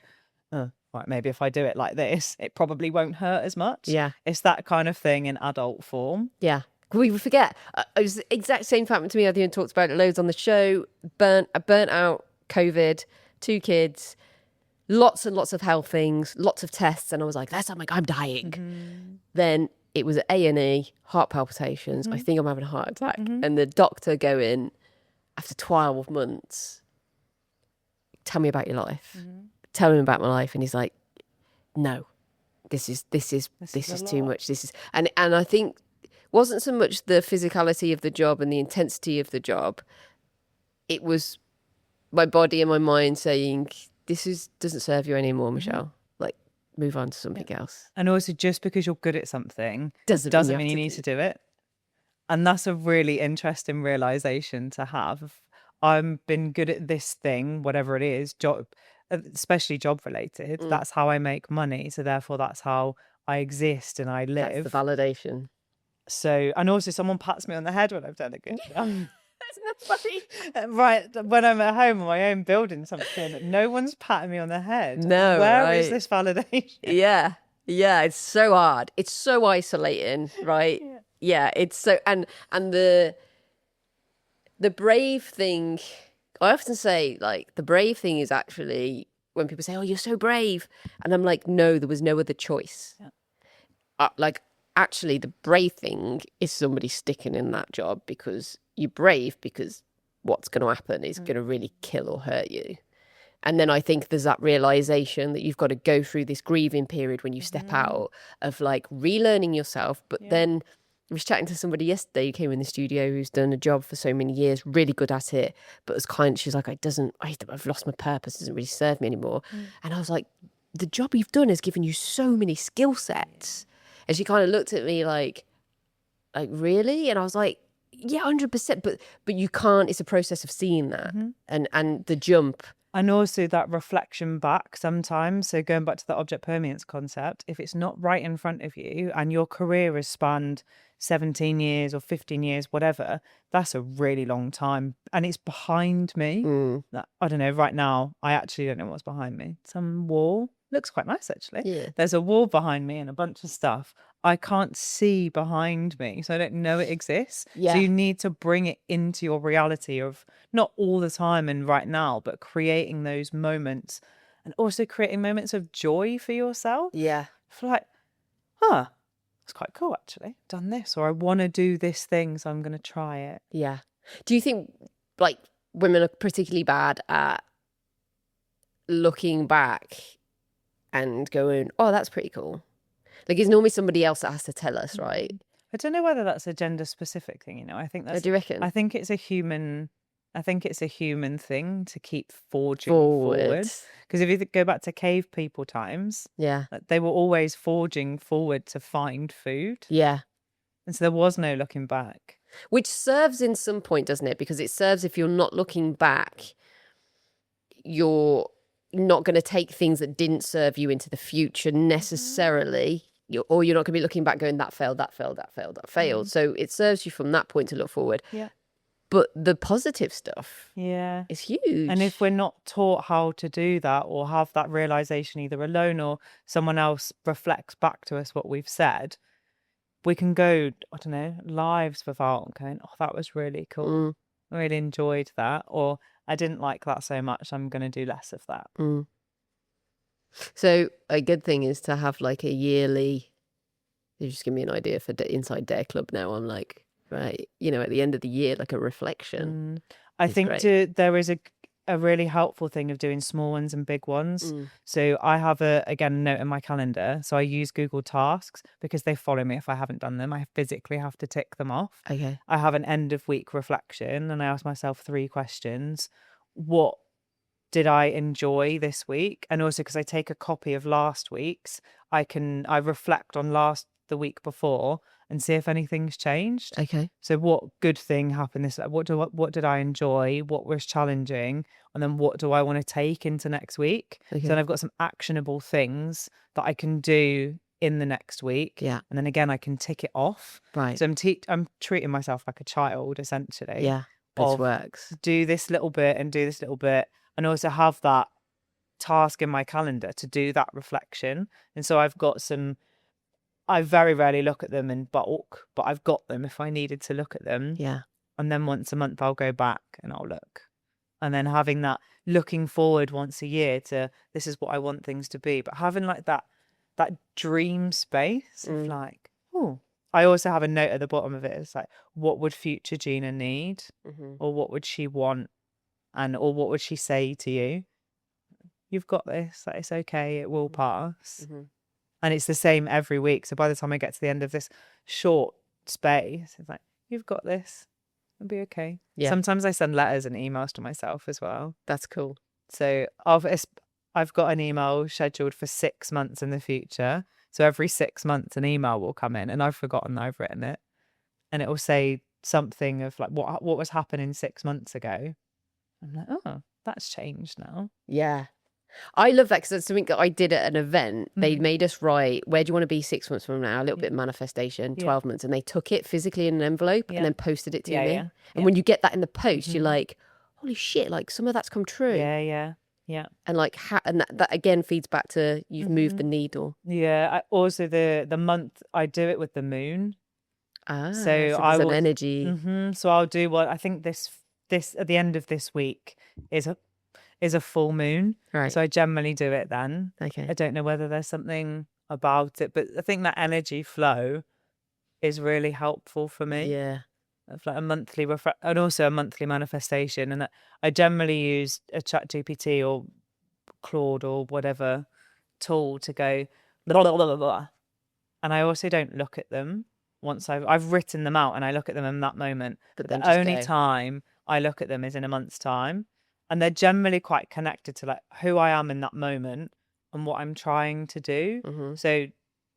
oh, right, maybe if I do it like this, it probably won't hurt as much. Yeah. It's that kind of thing in adult form. Yeah. We forget. It was the exact same happened to me. I think I talked about it loads on the show. Burnt out, COVID, 2 kids, lots and lots of health things, lots of tests. And I was like, I'm dying. Then it was at A&E, heart palpitations. I think I'm having a heart attack. And the doctor going, after 12 months, tell me about your life. Tell him about my life. And he's like, no, this is too much. And I think wasn't so much the physicality of the job and the intensity of the job. It was my body and my mind saying, doesn't serve you anymore, Michelle. Like, move on to something else. And also, just because you're good at something doesn't mean you need to do it. And that's a really interesting realization to have. I've been good at this thing, whatever it is, job, especially job related. That's how I make money. So therefore, that's how I exist and I live. That's the validation. So, and also someone pats me on the head when I've done a good job. Isn't that funny? Right, when I'm at home on my own building something, no one's patting me on the head. No, Where is this validation? Yeah, it's so hard. It's so isolating, right? Yeah, it's so and the brave thing. I often say, like, the brave thing is actually when people say, "Oh, you're so brave," and I'm like, "No, there was no other choice." Like, actually, the brave thing is somebody sticking in that job because you're brave, because what's going to happen is going to really kill or hurt you. And then I think there's that realization that you've got to go through this grieving period when you step out of like relearning yourself. But then I was chatting to somebody yesterday who came in the studio who's done a job for so many years, really good at it, but she's like, I've lost my purpose, it doesn't really serve me anymore. And I was like, the job you've done has given you so many skill sets. And she kind of looked at me like really? And I was like, yeah, 100%. But you can't. It's a process of seeing that and the jump. And also that reflection back sometimes. So going back to the object permanence concept, if it's not right in front of you and your career has spanned 17 years or 15 years, whatever, that's a really long time. And it's behind me. I don't know, right now, I actually don't know what's behind me. Some wall. Looks quite nice, actually. Yeah. There's a wall behind me and a bunch of stuff I can't see behind me, so I don't know it exists. Yeah. So you need to bring it into your reality of not all the time and right now, but creating those moments and also creating moments of joy for yourself. Yeah. For like, it's quite cool, actually. Done this, or I want to do this thing, so I'm going to try it. Yeah. Do you think like women are particularly bad at looking back and going, oh, that's pretty cool? Like, it's normally somebody else that has to tell us, right? I don't know whether that's a gender specific thing, I think that's... Do you reckon? I think it's a human thing to keep forging forward. Because if you go back to cave people times, they were always forging forward to find food. Yeah. And so there was no looking back. Which serves in some point, doesn't it? Because it serves if you're not looking back, you're not going to take things that didn't serve you into the future necessarily. Or you're not going to be looking back going, that failed, that failed, that failed, that failed. So it serves you from that point to look forward. Yeah. But the positive stuff Yeah. is huge. And if we're not taught how to do that or have that realization either alone or someone else reflects back to us what we've said, we can go, I don't know, lives without going, oh, that was really cool. I really enjoyed that. Or I didn't like that so much, I'm going to do less of that. So a good thing is to have like a yearly, you just give me an idea for Inside Dare Club now. I'm like, right, you know, at the end of the year, like a reflection. I think there is a really helpful thing of doing small ones and big ones. So I have a note in my calendar. So I use Google Tasks because they follow me if I haven't done them. I physically have to tick them off. Okay. I have an end of week reflection and I ask myself 3 questions. What did I enjoy this week? And also because I take a copy of last week's, I reflect on the week before and see if anything's changed. Okay. So what good thing happened this? What did I enjoy? What was challenging? And then what do I want to take into next week? Okay. So then I've got some actionable things that I can do in the next week. Yeah. And then again, I can tick it off. Right. So I'm treating myself like a child essentially. Yeah. This works. Do this little bit and do this little bit, and also have that task in my calendar to do that reflection. And so I've got I very rarely look at them in bulk, but I've got them if I needed to look at them. Yeah. And then once a month I'll go back and I'll look. And then having that looking forward once a year to this is what I want things to be. But having like that dream space of like, oh, I also have a note at the bottom of it. It's like, what would future Gina need? Or what would she want? Or what would she say to you? You've got this. Like, it's okay. It will pass. And it's the same every week. So by the time I get to the end of this short space, it's like, you've got this. It'll be okay. Yeah. Sometimes I send letters and emails to myself as well. That's cool. So I've got an email scheduled for 6 months in the future. So every 6 months an email will come in and I've forgotten that I've written it. And it will say something of like what was happening 6 months ago. I'm like, oh, that's changed now. Yeah. I love that because that's something that I did at an event. They made us write, where do you want to be 6 months from now? A little bit of manifestation, 12 months. And they took it physically in an envelope and then posted it to me. Yeah. And when you get that in the post, you're like, holy shit, like some of that's come true. Yeah. And like, and that again feeds back to you've moved the needle. Yeah. Also the month, I do it with the moon. So there's an energy. So I'll do what I think this at the end of this week is a full moon. Right. So I generally do it then. Okay. I don't know whether there's something about it, but I think that energy flow is really helpful for me. Yeah. Of like a monthly and also a monthly manifestation. And I generally use a ChatGPT or Claude or whatever tool to go blah, blah, blah, blah. And I also don't look at them once I've written them out and I look at them in that moment. But the only time I look at them is in a month's time. And they're generally quite connected to like who I am in that moment and what I'm trying to do. So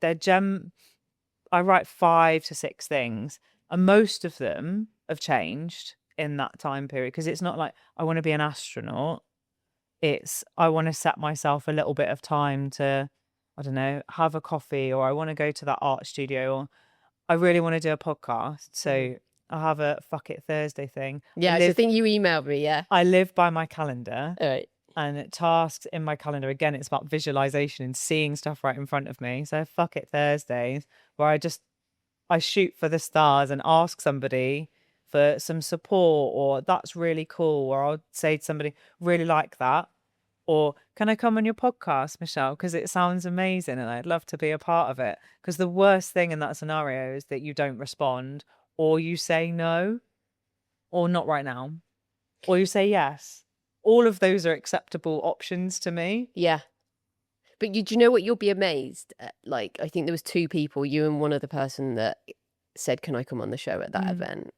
I write 5 to 6 things and most of them have changed in that time period because it's not like I want to be an astronaut. It's I want to set myself a little bit of time to, I don't know, have a coffee, or I want to go to that art studio, or I really want to do a podcast. So I have a fuck it Thursday thing. Yeah, it's the thing you emailed me, yeah. I live by my calendar. All right. And tasks in my calendar, again, it's about visualization and seeing stuff right in front of me. So fuck it Thursdays, where I shoot for the stars and ask somebody for some support, or that's really cool. Or I'll say to somebody, really like that. Or can I come on your podcast, Michelle? Because it sounds amazing and I'd love to be a part of it. Because the worst thing in that scenario is that you don't respond, or you say no, or not right now, or you say yes. All of those are acceptable options to me. Yeah. But do you know what? You'll be amazed at, like, I think there was 2 people, you and one other person, that said, can I come on the show at that event?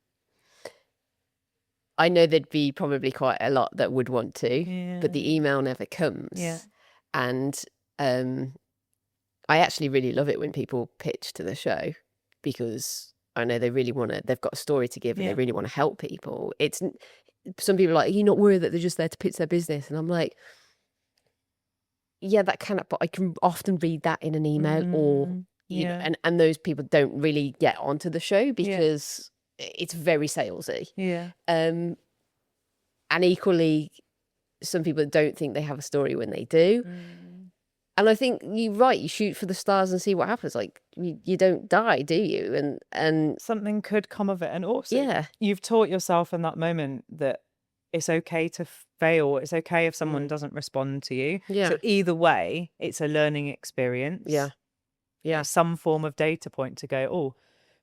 I know there'd be probably quite a lot that would want to, but the email never comes. Yeah. And I actually really love it when people pitch to the show, because I know they really want to, they've got a story to give and they really want to help people. some people are like, you're not worried that they're just there to pitch their business. And I'm like, yeah, that can, but I can often read that in an email or, you know, and those people don't really get onto the show because it's very salesy. Yeah. And equally, some people don't think they have a story when they do. And I think you're right. You shoot for the stars and see what happens. Like you don't die, do you? And something could come of it. And also, you've taught yourself in that moment that it's okay to fail. It's okay if someone doesn't respond to you. Yeah. So either way, it's a learning experience. Yeah. Yeah. Some form of data point to go, oh,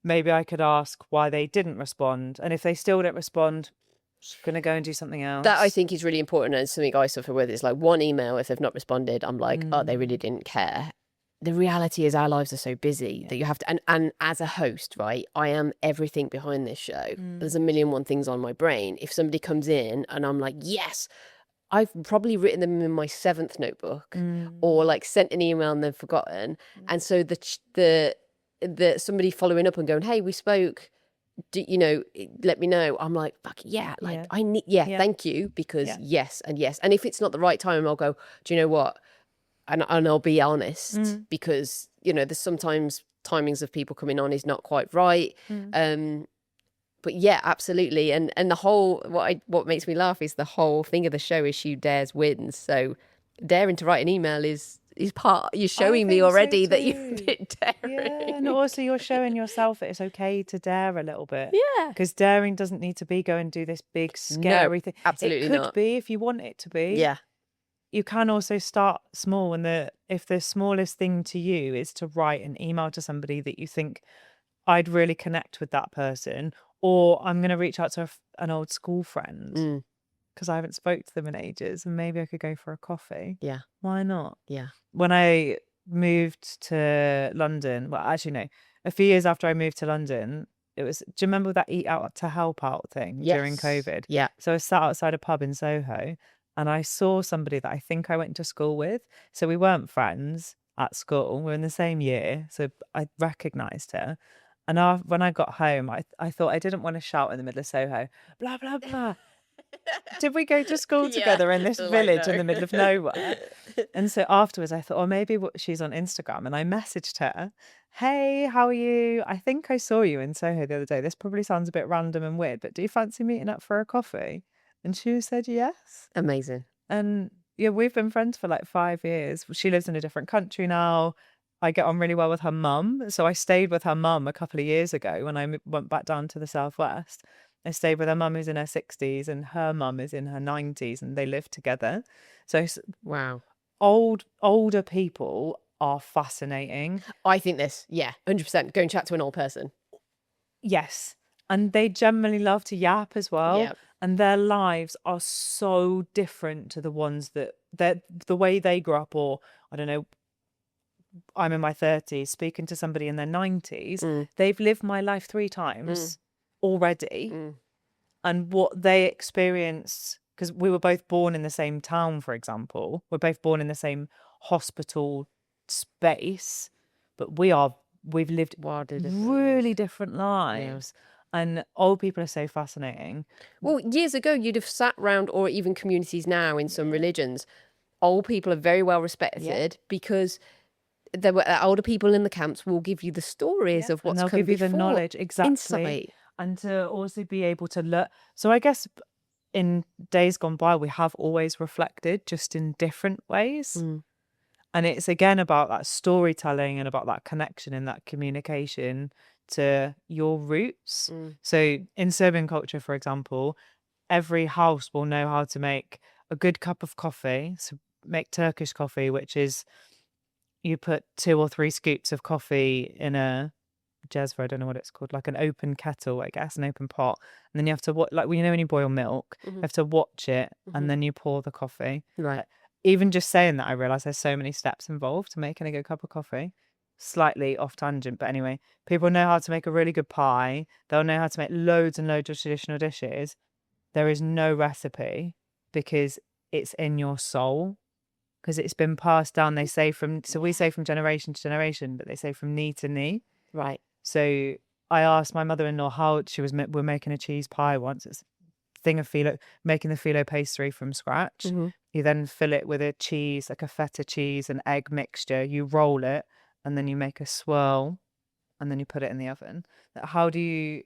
maybe I could ask why they didn't respond. And if they still don't respond, just going to go and do something else. That I think is really important, and something I suffer with. It's like one email, if they've not responded, I'm like, oh, they really didn't care. The reality is our lives are so busy that you have to, and as a host, right, I am everything behind this show. There's a million one things on my brain. If somebody comes in and I'm like, yes, I've probably written them in my 7th notebook or like sent an email and they've forgotten. And so the somebody following up and going, hey, we spoke, you know, let me know. I'm like, fuck yeah, like I need, thank you, because yes. And if it's not the right time, I'll go, do you know what? And I'll be honest, because, you know, there's sometimes timings of people coming on is not quite right. But yeah, absolutely. And the whole, what makes me laugh is the whole thing of the show is She Dares Wins. So daring to write an email is part, you're showing me already that you're a bit daring. Yeah, and also you're showing yourself that it's okay to dare a little bit. Yeah. Because daring doesn't need to be go and do this big scary thing. Absolutely it could not. be if you want it to be. Yeah. You can also start small, and if the smallest thing to you is to write an email to somebody that you think, I'd really connect with that person, or I'm going to reach out to an old school friend because I haven't spoke to them in ages, and maybe I could go for a coffee. Yeah. Why not? Yeah. When I moved to London, well, actually, no, a few years after I moved to London, do you remember that Eat Out to Help Out thing during COVID? Yeah. So I sat outside a pub in Soho and I saw somebody that I think I went to school with. So we weren't friends at school. We're in the same year. So I recognised her. And when I got home, I thought I didn't want to shout in the middle of Soho, blah, blah, blah. Did we go to school together in this village in the middle of nowhere? And so afterwards I thought, oh, maybe she's on Instagram. And I messaged her, hey, how are you? I think I saw you in Soho the other day. This probably sounds a bit random and weird, but do you fancy meeting up for a coffee? And she said yes. Amazing. And yeah, we've been friends for like 5 years. She lives in a different country now. I get on really well with her mum. So I stayed with her mum a couple of years ago when I went back down to the southwest. I stayed with her mum who's in her 60s and her mum is in her 90s, and they live together. So wow, older people are fascinating. I think 100%. Go and chat to an old person. Yes. And they generally love to yap as well. Yep. And their lives are so different to the ones that the way they grew up, or I don't know, I'm in my 30s speaking to somebody in their 90s. They've lived my life 3 times already. And what they experienced, because we were both born in the same town, for example, we're both born in the same hospital space, but we've lived really different lives. And old people are so fascinating. Well, years ago, you'd have sat round, or even communities now in some religions, old people are very well respected because there were older people in the camps will give you the stories of what's come before. And they'll give you the knowledge, exactly. Insight. And to also be able to learn. So I guess in days gone by, we have always reflected, just in different ways. And it's again about that storytelling and about that connection and that communication to your roots. So in Serbian culture, for example, every house will know how to make a good cup of coffee. So make Turkish coffee, which is you put 2 or 3 scoops of coffee in a jezva, I don't know what it's called, like an open kettle, I guess, an open pot. And then you have to watch, like, you know, when you boil milk, you have to watch it and then you pour the coffee. Right. Even just saying that, I realise there's so many steps involved to making a good cup of coffee. Slightly off tangent, but anyway, people know how to make a really good pie. They'll know how to make loads and loads of traditional dishes. There is no recipe because it's in your soul, because it's been passed down. They say we say from generation to generation, but they say from knee to knee. Right. So I asked my mother-in-law how we're making a cheese pie once. It's thing of phyllo, making the phyllo pastry from scratch. Mhm. You then fill it with a cheese, like a feta cheese and egg mixture. You roll it, and then you make a swirl, and then you put it in the oven. How do you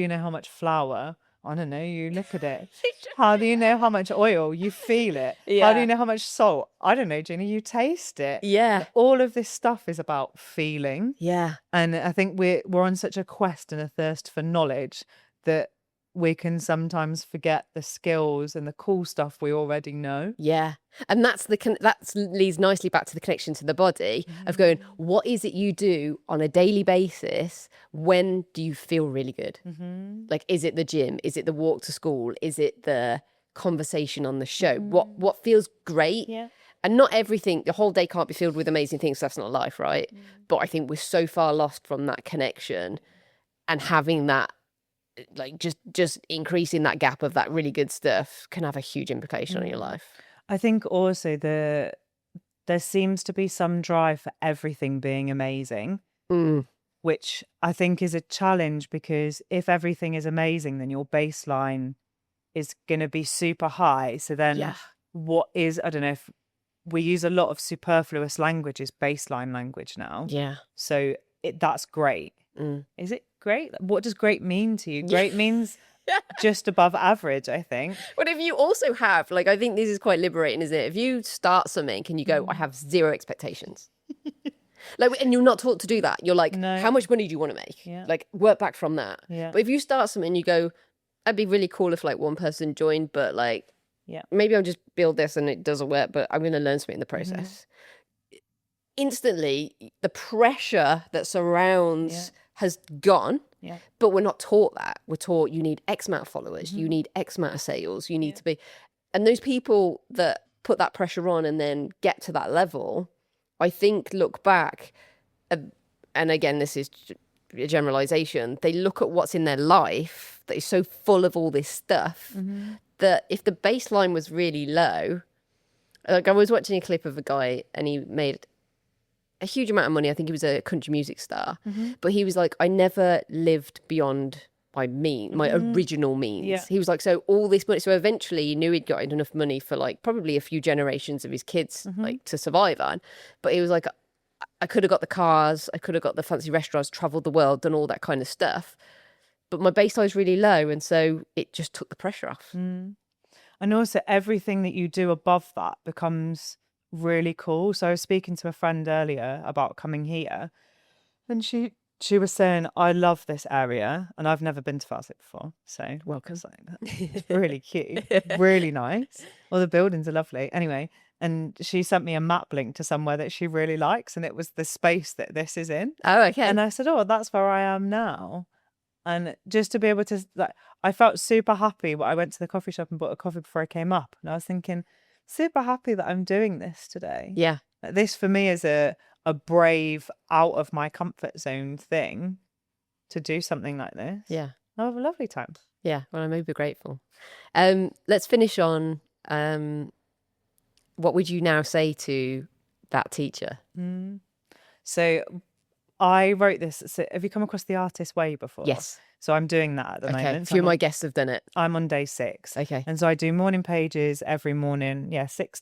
know how much flour? I don't know. You look at it. How do you know how much oil? You feel it. How do you Yeah. know how much salt? I don't know, Ginny. You taste it. Yeah. All of this stuff is about feeling. Yeah. And I think we're on such a quest and a thirst for knowledge that we can sometimes forget the skills and the cool stuff we already know. Yeah. And that leads nicely back to the connection to the body of going, what is it you do on a daily basis? When do you feel really good? Like, is it the gym? Is it the walk to school? Is it the conversation on the show? What feels great? Yeah. And not everything, the whole day can't be filled with amazing things. That's not life, right? But I think we're so far lost from that connection, and having that, like, just increasing that gap of that really good stuff can have a huge implication on your life. I think also there seems to be some drive for everything being amazing, which I think is a challenge, because if everything is amazing, then your baseline is going to be super high. So then what is, I don't know, if we use a lot of superfluous language as baseline language now. Yeah. So that's great. Is it great? What does great mean to you? Great means just above average, I think. But if you also have, like, I think this is quite liberating, isn't it? If you start something and you go, I have zero expectations. Like, and you're not taught to do that. You're like, No. how much money do you want to make? Yeah. Like, work back from that. Yeah. But if you start something and you go, that'd be really cool if like one person joined, but like, maybe I'll just build this and it doesn't work, but I'm going to learn something in the process. Instantly, the pressure that surrounds has gone. Yeah. But we're not taught that. We're taught you need X amount of followers, you need X amount of sales, you need to be. And those people that put that pressure on and then get to that level, I think look back, and again, this is a generalization, they look at what's in their life that is so full of all this stuff that if the baseline was really low, like I was watching a clip of a guy and he made a huge amount of money. I think he was a country music star, but he was like, I never lived beyond my original means. Yeah. He was like, so all this money. So eventually he knew he'd got enough money for like probably a few generations of his kids like to survive on. But he was like, I could have got the cars, I could have got the fancy restaurants, traveled the world, done all that kind of stuff. But my baseline is really low. And so it just took the pressure off. And also everything that you do above that becomes really cool. So I was speaking to a friend earlier about coming here, and she was saying, I love this area and I've never been to Farset before, so welcome. It's really cute, really nice, all the buildings are lovely. Anyway, and she sent me a map link to somewhere that she really likes, and it was the space that this is in. Oh, okay. And I said, oh, that's where I am now. And just to be able to, like, I felt super happy when I went to the coffee shop and bought a coffee before I came up, and I was thinking, super happy that I'm doing this today. Yeah. This for me is a brave, out of my comfort zone thing to do something like this. Yeah. I'll have a lovely time. Yeah. Well, I'm over grateful. Let's finish on what would you now say to that teacher? So I wrote this. So have you come across the Artist Way before? Yes. So I'm doing that at the moment. A few of my guests have done it. I'm on day 6. Okay. And so I do morning pages every morning. Yeah, 6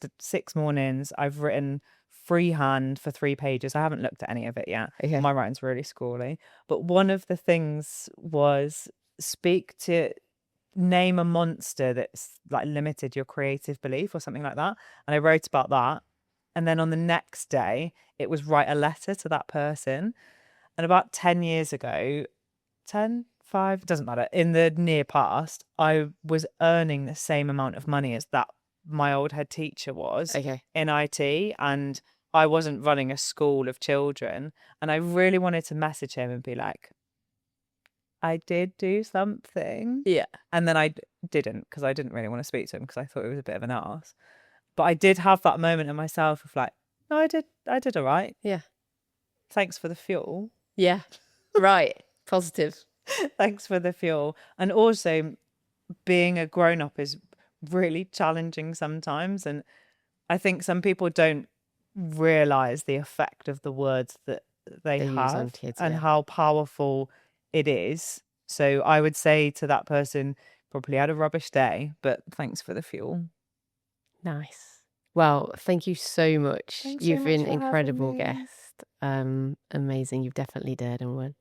mornings. I've written freehand for 3 pages. I haven't looked at any of it yet. Okay. My writing's really scrawly. But one of the things was name a monster that's like limited your creative belief or something like that. And I wrote about that. And then on the next day, it was write a letter to that person. And about 10 years ago, 5, it doesn't matter, in the near past, I was earning the same amount of money as that my old head teacher was in IT, and I wasn't running a school of children. And I really wanted to message him and be like, I did do something. Yeah. And then I didn't, because I didn't really want to speak to him because I thought it was a bit of an arse. But I did have that moment in myself of like, no, I did all right. Yeah. Thanks for the fuel. Yeah. Right. Positive. Thanks for the fuel. And also, being a grown-up is really challenging sometimes. And I think some people don't realise the effect of the words that they have on kids, and how powerful it is. So I would say to that person, probably had a rubbish day, but thanks for the fuel. Nice. Well, thank you so much. Thanks so You've much been for having incredible me. guest. Amazing. You've definitely dared and won.